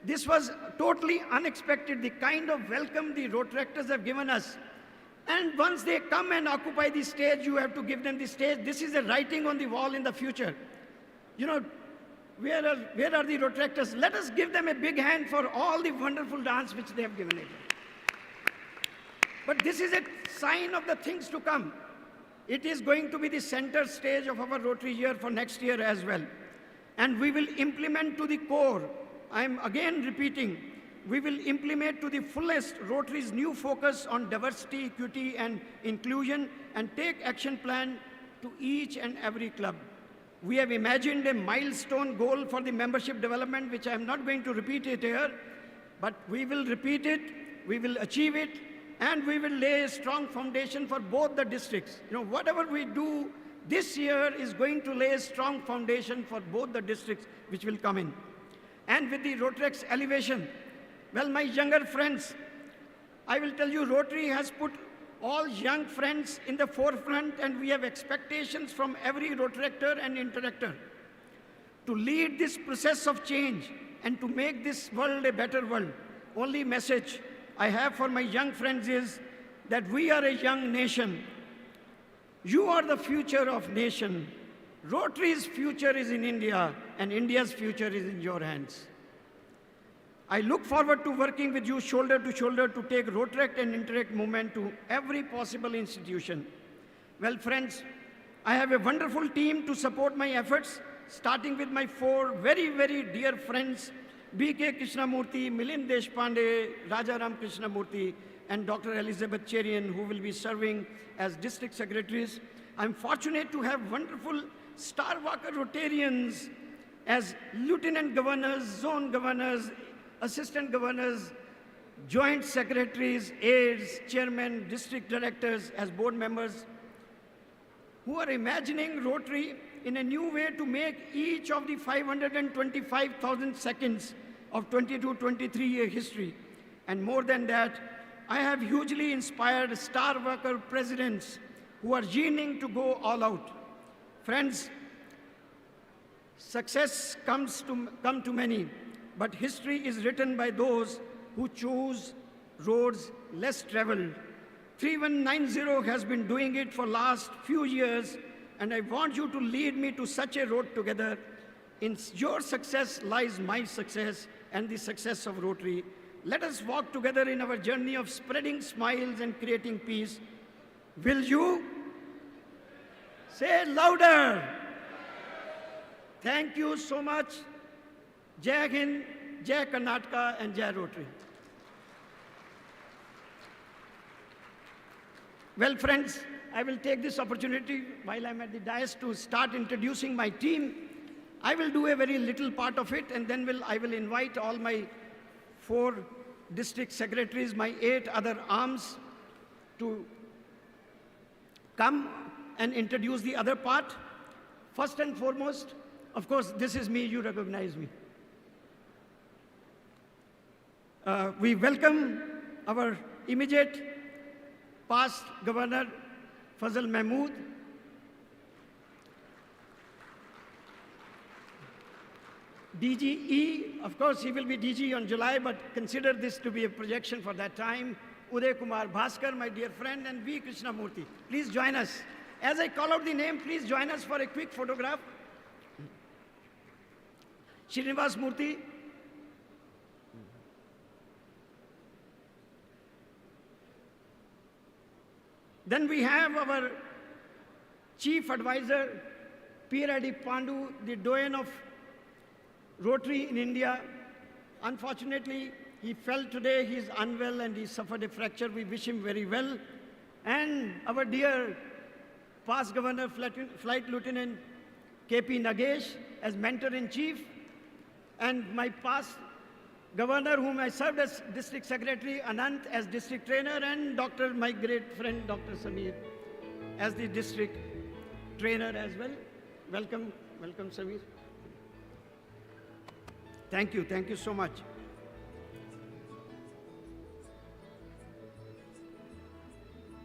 R: this was totally unexpected, the kind of welcome the Rotaractors have given us. And once they come and occupy the stage, you have to give them the stage. This is a writing on the wall in the future. You know, where are the Rotaractors? Let us give them a big hand for all the wonderful dance which they have given it. But this is a sign of the things to come. It is going to be the center stage of our Rotary year for next year as well. And we will implement to the core. I am again repeating, we will implement to the fullest Rotary's new focus on diversity, equity, and inclusion, and take action plan to each and every club. We have imagined a milestone goal for the membership development, which I am not going to repeat it here, but we will repeat it, we will achieve it, and we will lay a strong foundation for both the districts. You know, whatever we do this year is going to lay a strong foundation for both the districts which will come in. And with the Rotary's elevation, well, my younger friends, I will tell you, Rotary has put all young friends in the forefront, and we have expectations from every Rotaractor and interactor to lead this process of change and to make this world a better world. Only message I have for my young friends is that we are a young nation. You are the future of nation. Rotary's future is in India, and India's future is in your hands. I look forward to working with you shoulder to shoulder to take Rotaract and Interact movement to every possible institution. Well, friends, I have a wonderful team to support my efforts, starting with my 4 very, very dear friends, B.K. Krishnamurthy, Milind Deshpande, Rajaram Krishnamurthy, and Dr. Elizabeth Cherian, who will be serving as district secretaries. I'm fortunate to have wonderful star worker Rotarians as lieutenant governors, zone governors, assistant governors, joint secretaries, aides, chairmen, district directors as board members, who are imagining Rotary in a new way to make each of the 525,000 seconds of 22-23 year history. And more than that, I have hugely inspired star worker presidents who are yearning to go all out. Friends, success come to many, but history is written by those who choose roads less traveled. 3190 has been doing it for last few years, and I want you to lead me to such a road together. In your success lies my success. and the success of Rotary. Let us walk together in our journey of spreading smiles and creating peace. Will you? Say it louder. Thank you so much. Jai Hind, Jai Karnataka, and Jai Rotary. Well, friends, I will take this opportunity while I'm at the dais to start introducing my team. I will do a very little part of it, and then I will invite all my 4 district secretaries, my 8 other arms, to come and introduce the other part. First and foremost, of course, this is me, you recognize me. We welcome our immediate past Governor, Fazal Mahmood. DGE, of course, he will be DG on July, but consider this to be a projection for that time. Uday Kumar Bhaskar, my dear friend, and V. Krishnamurthy. Please join us. As I call out the name, please join us for a quick photograph. Srinivas Murthy. Then we have our Chief Advisor, P.R.D. Pandu, the doyen of Rotary in India. Unfortunately, he fell today. He is unwell and he suffered a fracture. We wish him very well. And our dear past Governor, Flight Lieutenant K.P. Nagesh as Mentor-in-Chief. And my past Governor, whom I served as District Secretary, Anant as District Trainer, and my great friend, Dr. Samir, as the District Trainer as well. Welcome, welcome, Samir. Thank you so much.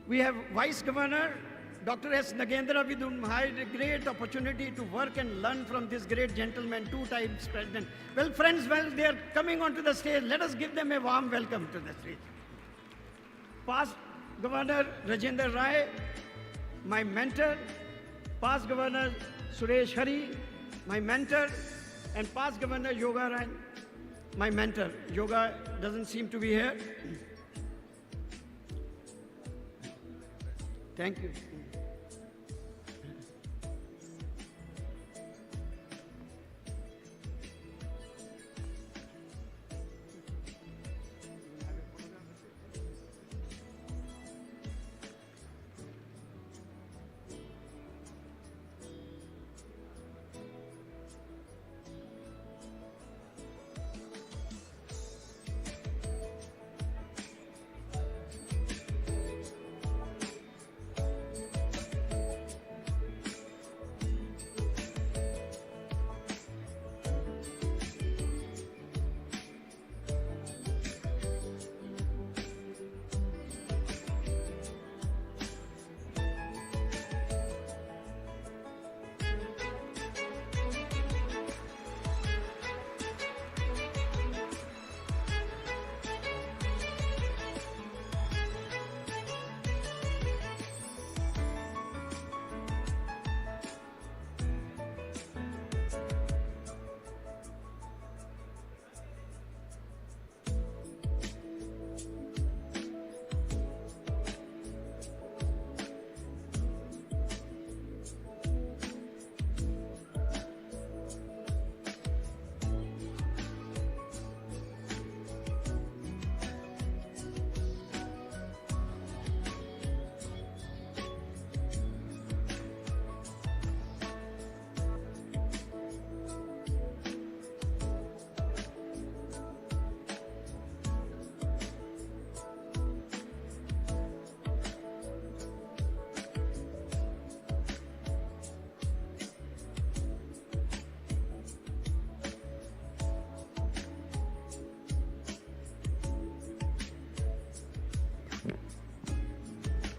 R: We have Vice Governor, Dr. S. Nagendra, with whom I had a great opportunity to work and learn from this great gentleman, 2 times president. Well, friends, they are coming onto the stage. Let us give them a warm welcome to the stage. Past Governor Rajendra Rai, my mentor. Past Governor Suresh Hari, my mentor. And past Governor Yoga Rai, my mentor. Yoga doesn't seem to be here. Thank you.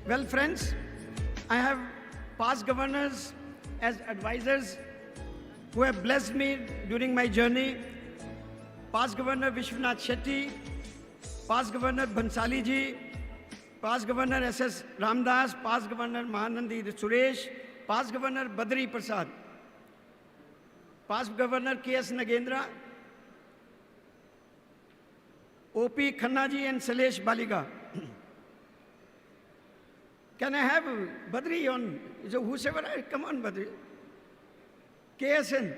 R: Well, friends, I have past governors as advisors who have blessed me during my journey. Past Governor Vishwanath Shetty, past Governor Bhansali ji, past Governor S.S. Ramdas, past Governor Mahanandi Suresh, past Governor Badri Prasad, past Governor K.S. Nagendra, O.P. Khannaji and Salesh Baliga. Can I have Badri on? So whosoever, come on Badri. KSN.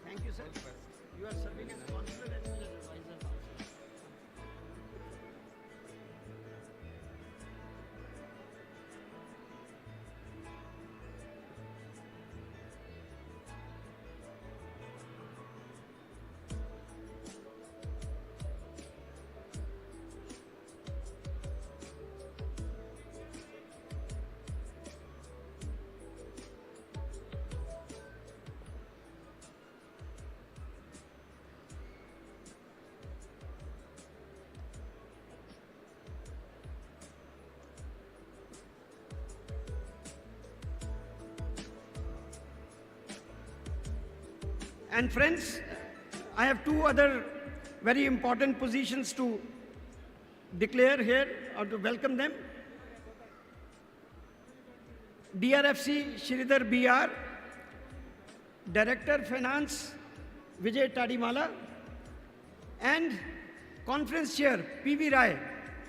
R: Thank you, sir. You are serving as counselor as well as advisor. And friends, I have two other very important positions to declare here or to welcome them. DRFC Shridhar BR, Director Finance Vijay Tadimala, and Conference Chair PV Rai.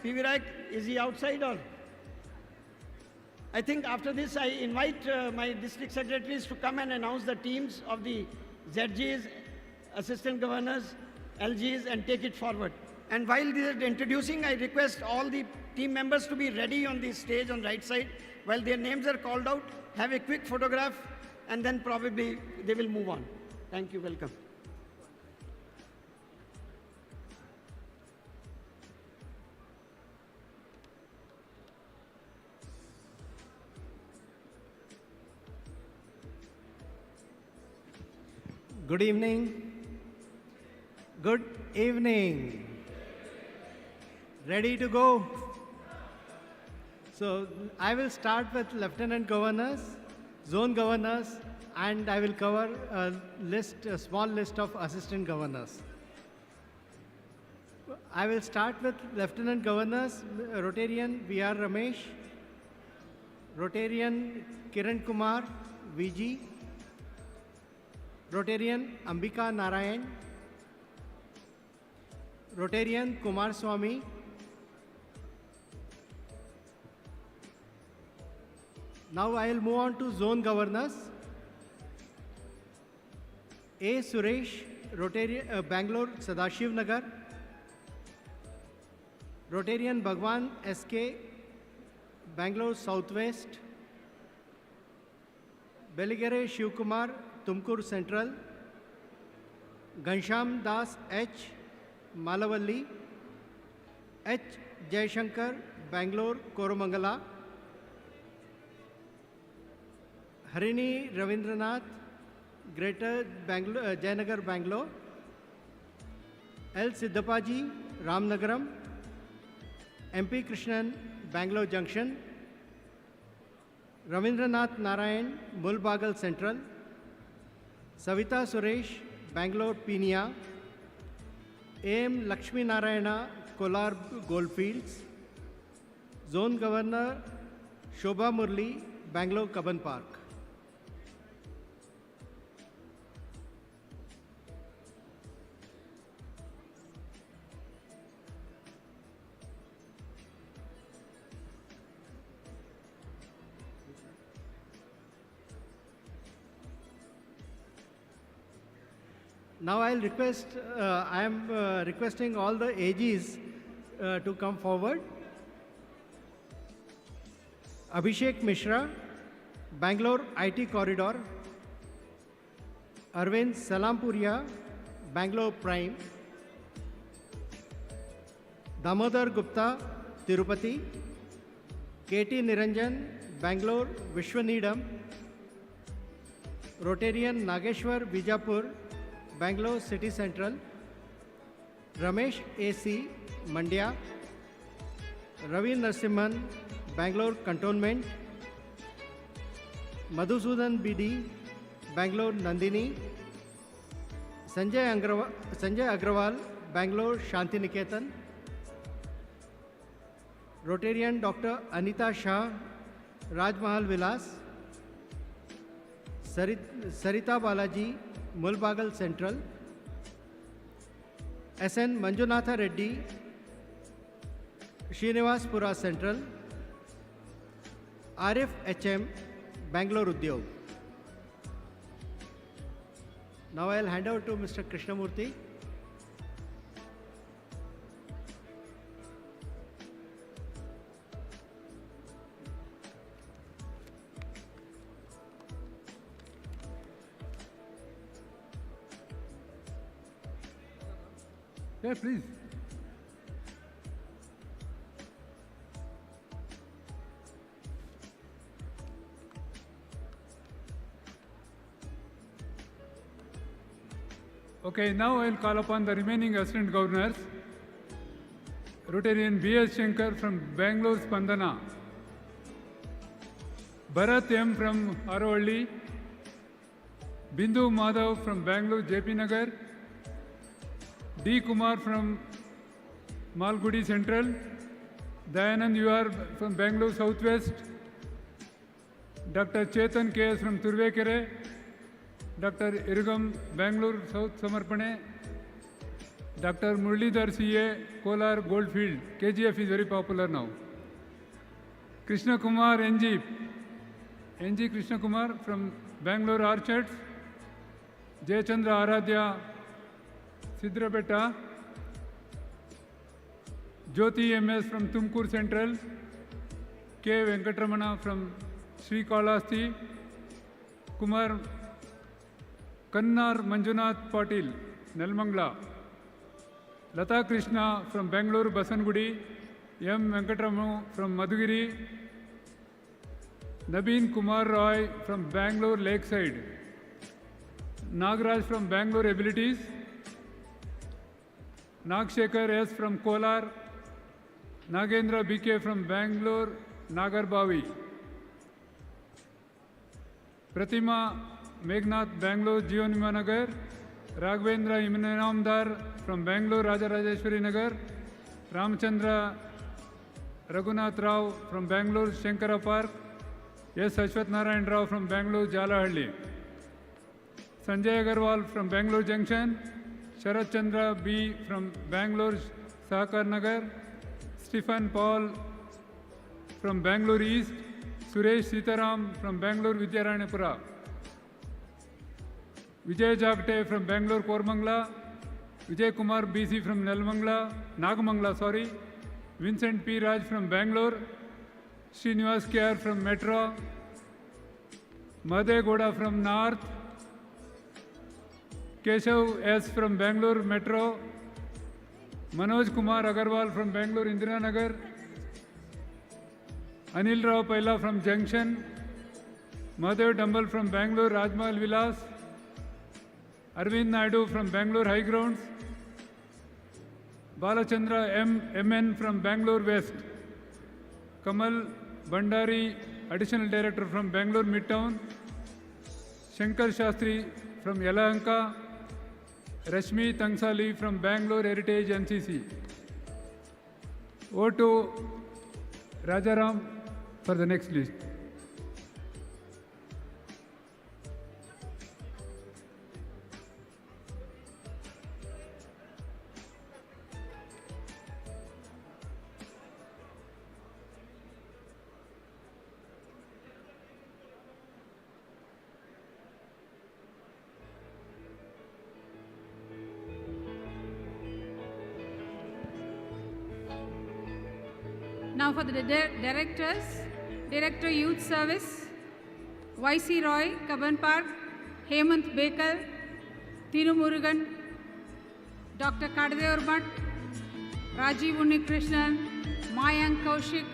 R: PV Rai, is he outside or? I think after this I invite my district secretaries to come and announce the teams of the ZGs, assistant governors, LGs, and take it forward. And while they are introducing, I request all the team members to be ready on the stage on right side. While their names are called out, have a quick photograph, and then probably they will move on. Thank you, welcome.
S: Good evening. Good evening. Ready to go? So I will start with Lieutenant Governors, Zone Governors, and I will cover a small list of Assistant Governors. I will start with Lieutenant Governors, Rotarian V.R. Ramesh, Rotarian Kiran Kumar, VG, Rotarian Ambika Narayan, Rotarian Kumar Swami, now I will move on to Zone Governors. A. Suresh, Rotarian Bangalore Sadashiv Nagar, Rotarian Bhagwan SK, Bangalore Southwest, Beligere Shivkumar, Tumkur Central, Ghansham Das H, Malavalli, H. Jayashankar, Bangalore Koromangala, Harini Ravindranath, Greater Bangalore, Jayanagar, Bangalore, L. Siddhapaji, Ramnagaram, MP Krishnan, Bangalore Junction, Ravindranath Narayan, Mulbagal Central, Savita Suresh, Bangalore Pinia, A.M. Lakshmi Narayana, Kolar Goldfields, Zone Governor Shobha Murli, Bangalore Kaban Park. Now I'll request, I am requesting all the AGs to come forward. Abhishek Mishra, Bangalore IT Corridor. Arvind Salampuria, Bangalore Prime. Damodar Gupta, Tirupati. KT Niranjan, Bangalore Vishwanidam. Rotarian Nageshwar Vijapur, Bangalore City Central, Ramesh AC, Mandya, Ravi Narsimhan, Bangalore Cantonment, Madhusudan BD, Bangalore Nandini. Sanjay Agrawal, Bangalore Shantiniketan. Rotarian Dr. Anita Shah, Rajmahal Vilas. Sarita Balaji, Mulbagal Central. SN Manjunatha Reddy, Srinivaspura Central. Arif HM, Bangalore Udyog. Now I'll hand over to Mr. Krishnamurthy.
T: Yeah, please. Okay, now I will call upon the remaining assistant governors. Rotarian B.S. Shankar from Bangalore Spandana. Bharat M. from Aravalli. Bindu Madhav from Bangalore JP Nagar. D. Kumar from Malgudi Central. Dayanand UR from Bangalore Southwest. Dr. Chetan K.S. from Turvekere. Dr. Irugam, Bangalore South Samarpane. Dr. Muralidhar C.A., Kolar Goldfield. KGF is very popular now. Krishna Kumar NG. NG Krishna Kumar from Bangalore Orchards. Jayachandra Aradhya, Sidrabetta. Jyoti MS from Tumkur Central. K. Venkatramana from Sri Kalasti. Kumar Kannar Manjunath Patil, Nelmangla. Lata Krishna from Bangalore Basangudi. M. Venkatramu from Madhugiri. Nabeen Kumar Roy from Bangalore Lakeside. Nagraj from Bangalore Abilities. Nagshekar S. from Kolar. Nagendra BK from Bangalore Nagarbavi. Pratima Megnath, Bangalore Jeevanima Nagar. Raghavendra Imanamdar from Bangalore Rajarajeshwari Nagar. Ramchandra Raghunath Rao from Bangalore Shankara Park. S. Ashwath Narayan Rao from Bangalore Jalahalli. Sanjay Agarwal from Bangalore Junction. Sharat Chandra B. from Bangalore Sahakar Nagar. Stephen Paul from Bangalore East. Suresh Sitaram from Bangalore Vidyaranapura. Vijay Jagte from Bangalore Kormangla. Vijay Kumar BC from Nagamangla, sorry. Vincent P. Raj from Bangalore. Srinivas KR from Metro. Madhe Goda from North. Keshav S. from Bangalore Metro. Manoj Kumar Agarwal from Bangalore Indira Nagar. Anil Rao Paila from Junction. Madhav Dambal from Bangalore Rajmahal Vilas. Arvind Naidu from Bangalore High Grounds. Balachandra MN from Bangalore West. Kamal Bandari, Additional Director from Bangalore Midtown. Shankar Shastri from Yelahanka. Rashmi Tangsali from Bangalore Heritage NCC. Over to Rajaram for the next list.
B: Now for the directors, Director Youth Service, YC Roy, Kaban Park, Hemant Bekal, Thinu Murugan, Dr. Kadadevar Bhatt, Rajiv Unnikrishnan, Mayank Kaushik,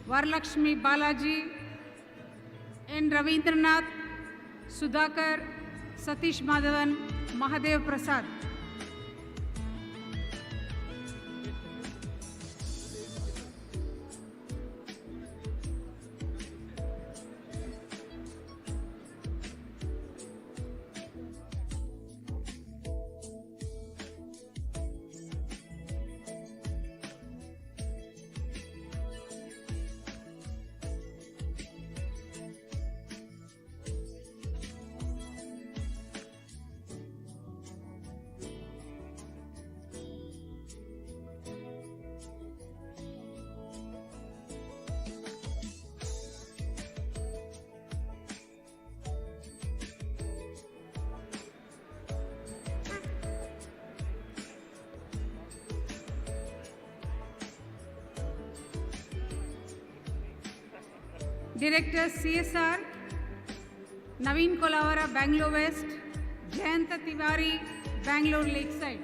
B: Varalakshmi Balaji, N. Ravindranath, Sudhakar, Satish Madhavan, Mahadev Prasad. Directors CSR, Naveen Kolavara, Bangalore West, Jayanta Tiwari, Bangalore Lakeside.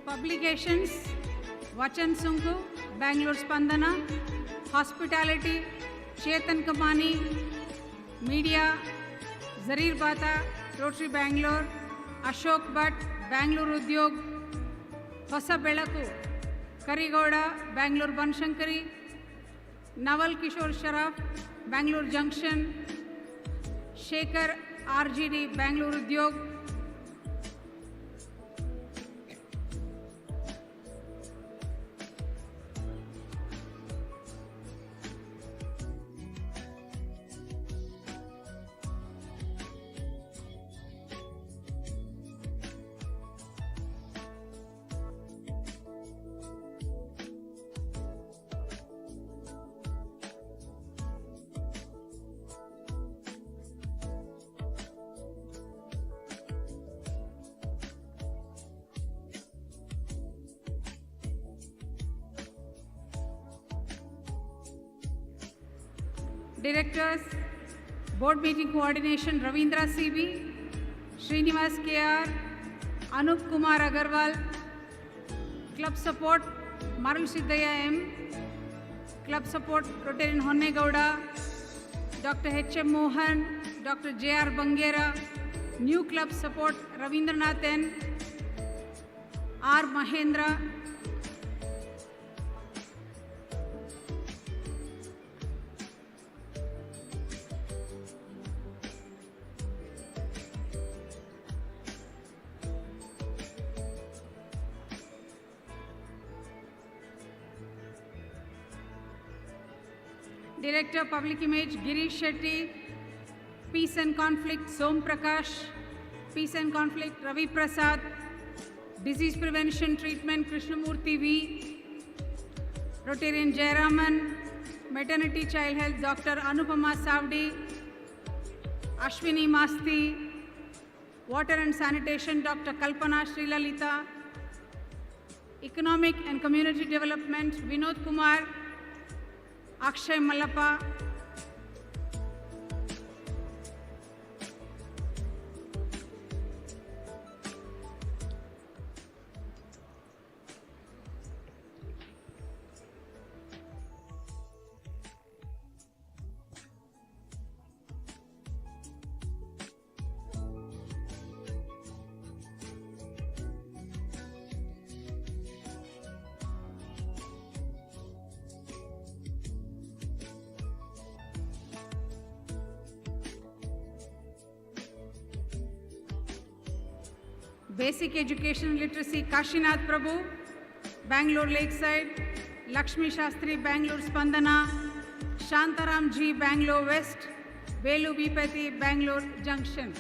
B: Publications, Vachan Sunku, Bangalore Spandana. Hospitality, Chetan Kamani. Media, Zarir Bata, Rotary Bangalore. Ashok Bhatt, Bangalore Udyog. Hosa Belaku, Karigowda, Bangalore Banshankari. Naval Kishore Sharaf, Bangalore Junction. Shekhar RGD, Bangalore Udyog. Directors, Board Meeting Coordination, Ravindra CB, Srinivas KR, Anup Kumar Agarwal, Club Support, Marul Siddhaya M, Club Support, Rotarian Honne Gowda, Dr. H.M. Mohan, Dr. J.R. Bangera, New Club Support, Ravindranath N, R. Mahendra, Director Public Image Girish Shetty, Peace and Conflict Som Prakash, Peace and Conflict Ravi Prasad, Disease Prevention Treatment Krishnamurthy V, Rotarian Jayaraman, Maternity Child Health Dr. Anupama Savdi, Ashwini Masti, Water and Sanitation Dr. Kalpana Srilalita, Economic and Community Development Vinod Kumar, Akshay Mallappa, Basic Education Literacy Kashinath Prabhu, Bangalore Lakeside, Lakshmi Shastri, Bangalore Spandana, Shantaram G, Bangalore West, Velu Bipati, Bangalore Junction.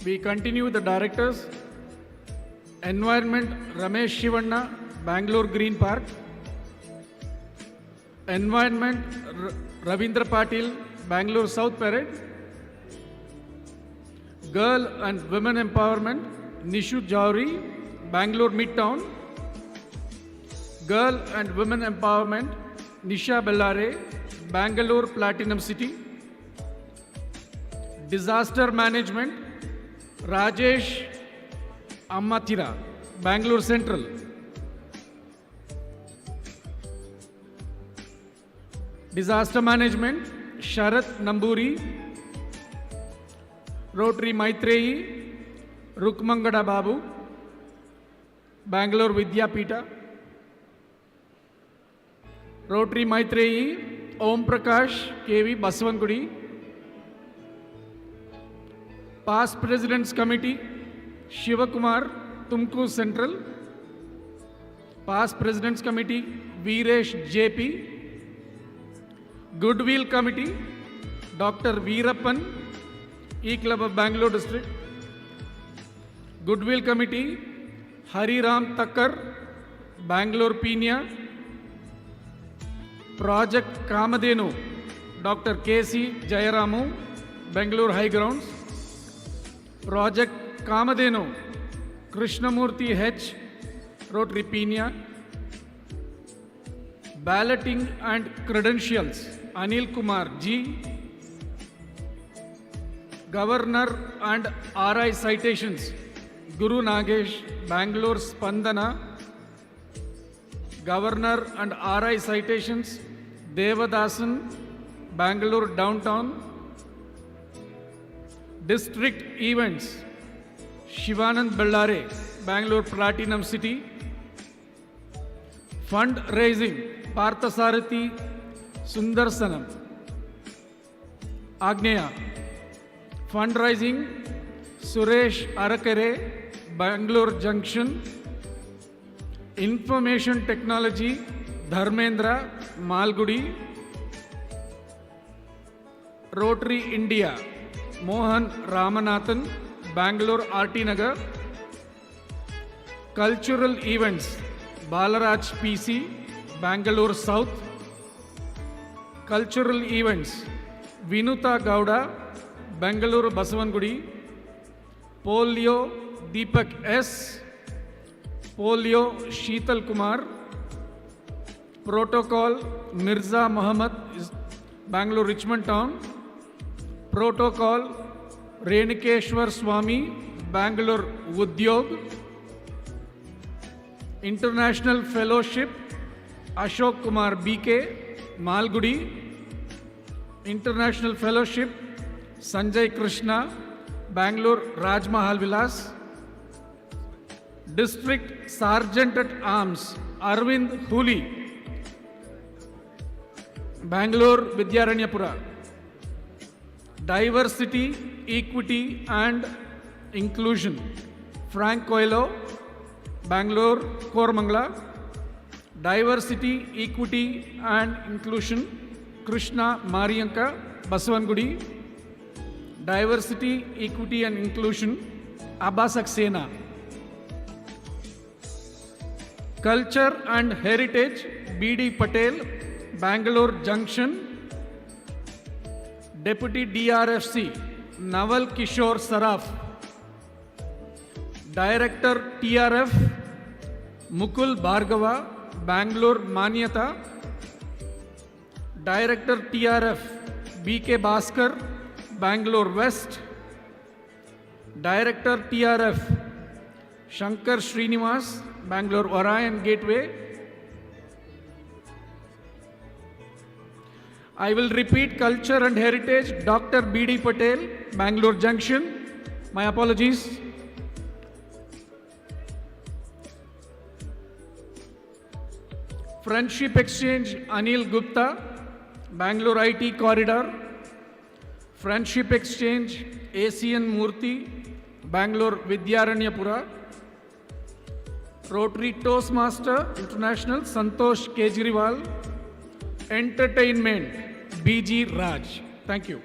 C: We continue the directors. Environment Ramesh Shivanna, Bangalore Green Park. Environment Ravindra Patil, Bangalore South Parade. Girl and Women Empowerment, Nishu Jowri, Bangalore Midtown. Girl and Women Empowerment, Nisha Bellare, Bangalore Platinum City. Disaster Management, Rajesh Ammatira, Bangalore Central. Disaster Management, Sharath Namburi, Rotary Maitreyi, Rukmangada Babu, Bangalore Vidyapita. Rotary Maitreyi, Om Prakash, KV Baswangudi. Past Presidents Committee, Shivakumar, Tumkur Central. Past Presidents Committee, Veeresh JP. Goodwill Committee, Dr. Veerappan, E Club of Bangalore District. Goodwill Committee, Hariram Takkar, Bangalore Pina. Project Kamadenu, Dr. K.C. Jayaramu, Bangalore High Grounds. Project Kamadenu, Krishnamurthy H, Rotary Pina. Balloting and Credentials, Anil Kumar G. Governor and RI Citations, Guru Nagesh, Bangalore Spandana. Governor and RI Citations, Devadasan, Bangalore Downtown. District Events, Shivanand Bellare, Bangalore Platinum City. Fundraising, Parthasarathi Sundarsanam, Agneya. Fundraising, Suresh Arakare, Bangalore Junction. Information Technology, Dharmendra, Malgudi. Rotary India, Mohan Ramanathan, Bangalore RT Nagar. Cultural Events, Balaraj PC, Bangalore South. Cultural Events, Vinuta Gowda, Bangalore Basavangudi. Polio, Deepak S. Polio, Sheetal Kumar. Protocol, Mirza Muhammad, Bangalore Richmond Town. Protocol, Renikeshwar Swami, Bangalore Udyog. International Fellowship, Ashok Kumar BK, Malgudi. International Fellowship, Sanjay Krishna, Bangalore Rajmahal Vilas. District Sergeant at Arms, Arvind Huli, Bangalore Vidyaranyapura. Diversity, Equity and Inclusion, Frank Coelho, Bangalore Koramangala. Diversity, Equity and Inclusion, Krishna Marianka, Basavangudi. Diversity, Equity and Inclusion, Abbas Saxena. Culture and Heritage, B.D. Patel, Bangalore Junction. Deputy DRFC, Naval Kishore Saraf. Director TRF, Mukul Bhargava, Bangalore Manyata. Director TRF, BK Bhaskar, Bangalore West. Director TRF, Shankar Srinivas, Bangalore Orion Gateway. I will repeat Culture and Heritage, Dr. B.D. Patel, Bangalore Junction. My apologies. Friendship Exchange, Anil Gupta, Bangalore IT Corridor. Friendship Exchange, ACN Murthy, Bangalore Vidyaranyapura. Rotary Toastmaster International, Santosh Kejriwal. Entertainment, BG Raj. Thank you.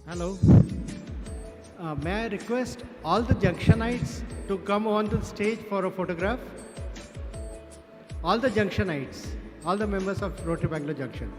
S: Hello. May I request all the Junctionites to come onto the stage for a photograph? All the Junctionites, all the members of Rotary Bangalore Junction.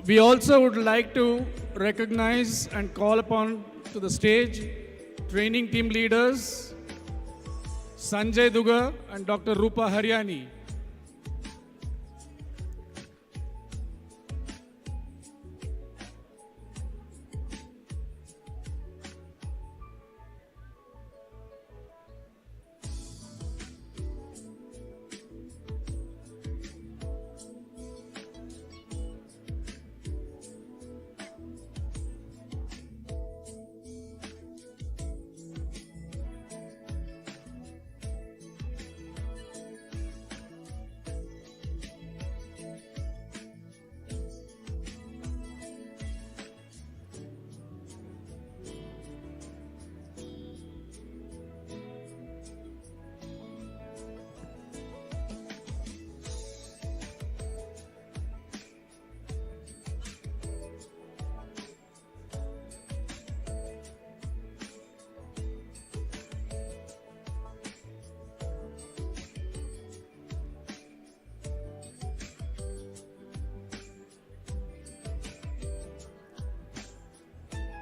C: We also would like to recognize and call upon to the stage training team leaders Sanjay Duga and Dr. Rupa Haryani.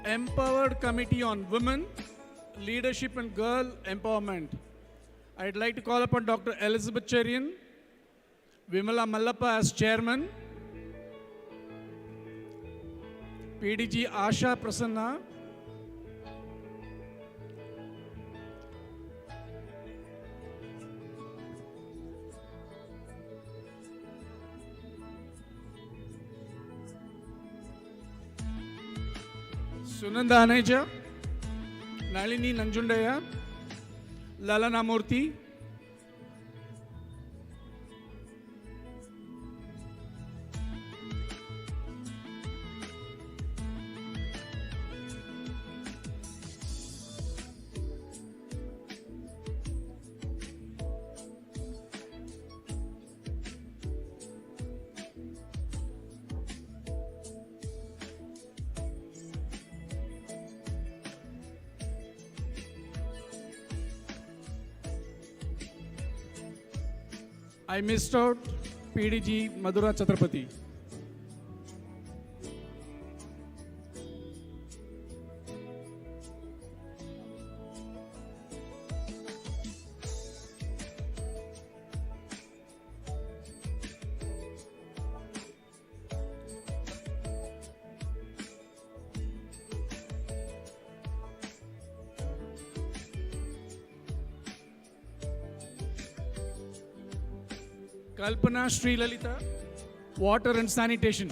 C: Empowered Committee on Women, Leadership and Girl Empowerment. I'd like to call upon Dr. Elizabeth Cherian, Vimala Mallappa as Chairman, PDG Asha Prasanna, Sunanda Aneja, Nalini Nanjundaya, Lalana Murthy, I missed out PDG Madhura Chatrapati. Kalpana Sri Lalita, Water and Sanitation.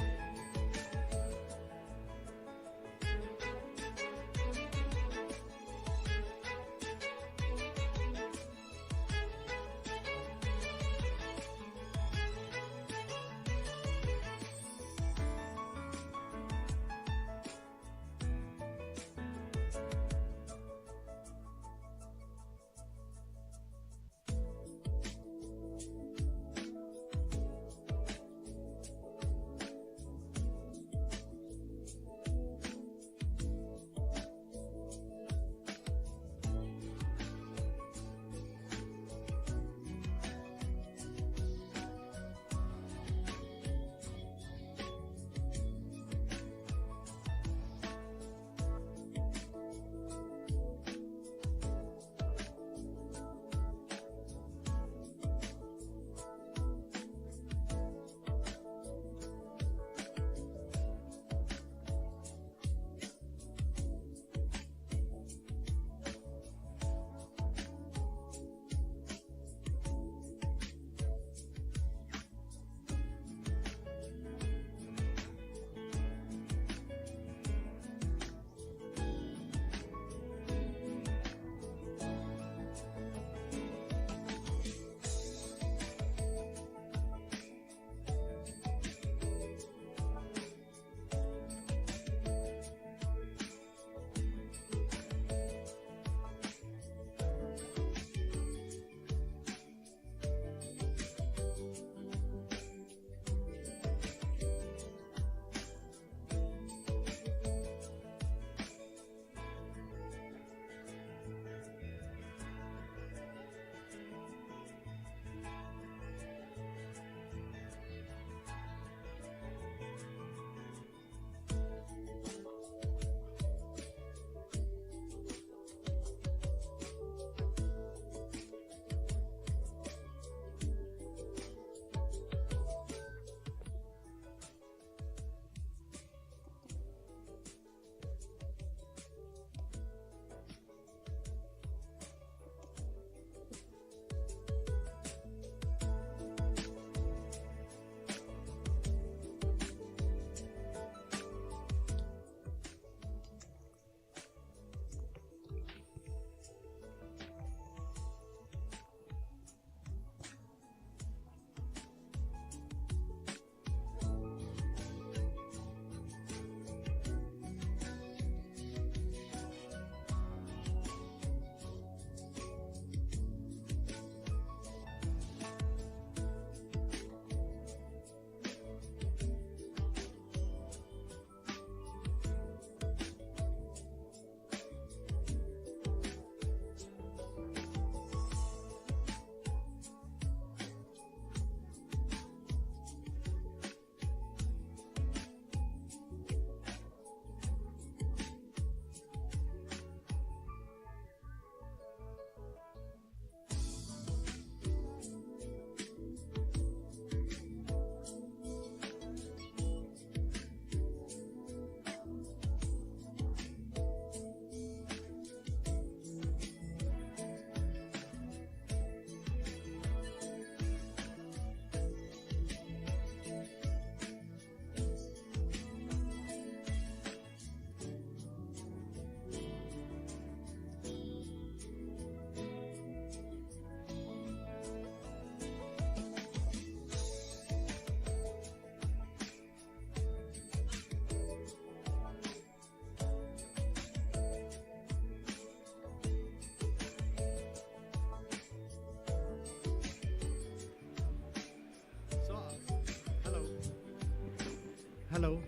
S: Hello.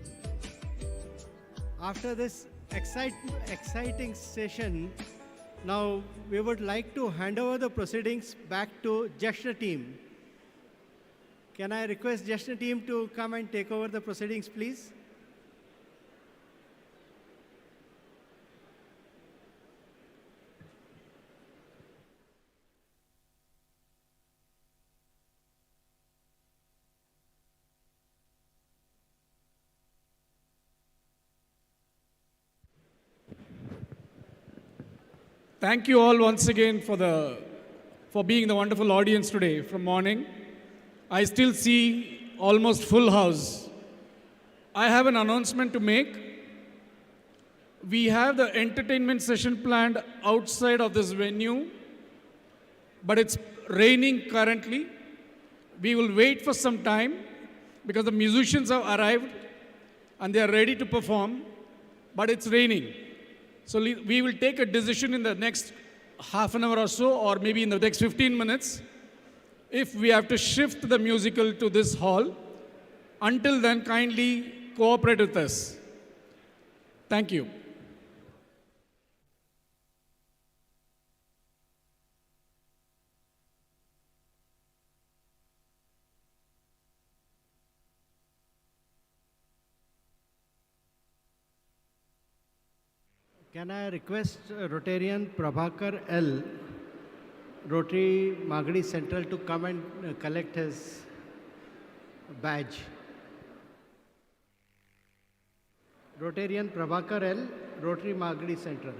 S: After this exciting session, now we would like to hand over the proceedings back to JASHNA team. Can I request JASHNA team to come and take over the proceedings, please?
C: Thank you all once again for being the wonderful audience today from morning. I still see almost full house. I have an announcement to make. We have the entertainment session planned outside of this venue, but it's raining currently. We will wait for some time because the musicians have arrived and they are ready to perform, but it's raining. So we will take a decision in the next half an hour or so, or maybe in the next 15 minutes, if we have to shift the musical to this hall. Until then, kindly cooperate with us. Thank you.
S: Can I request Rotarian Prabhakar L, Rotary Magadi Central, to come and collect his badge? Rotarian Prabhakar L, Rotary Magadi Central.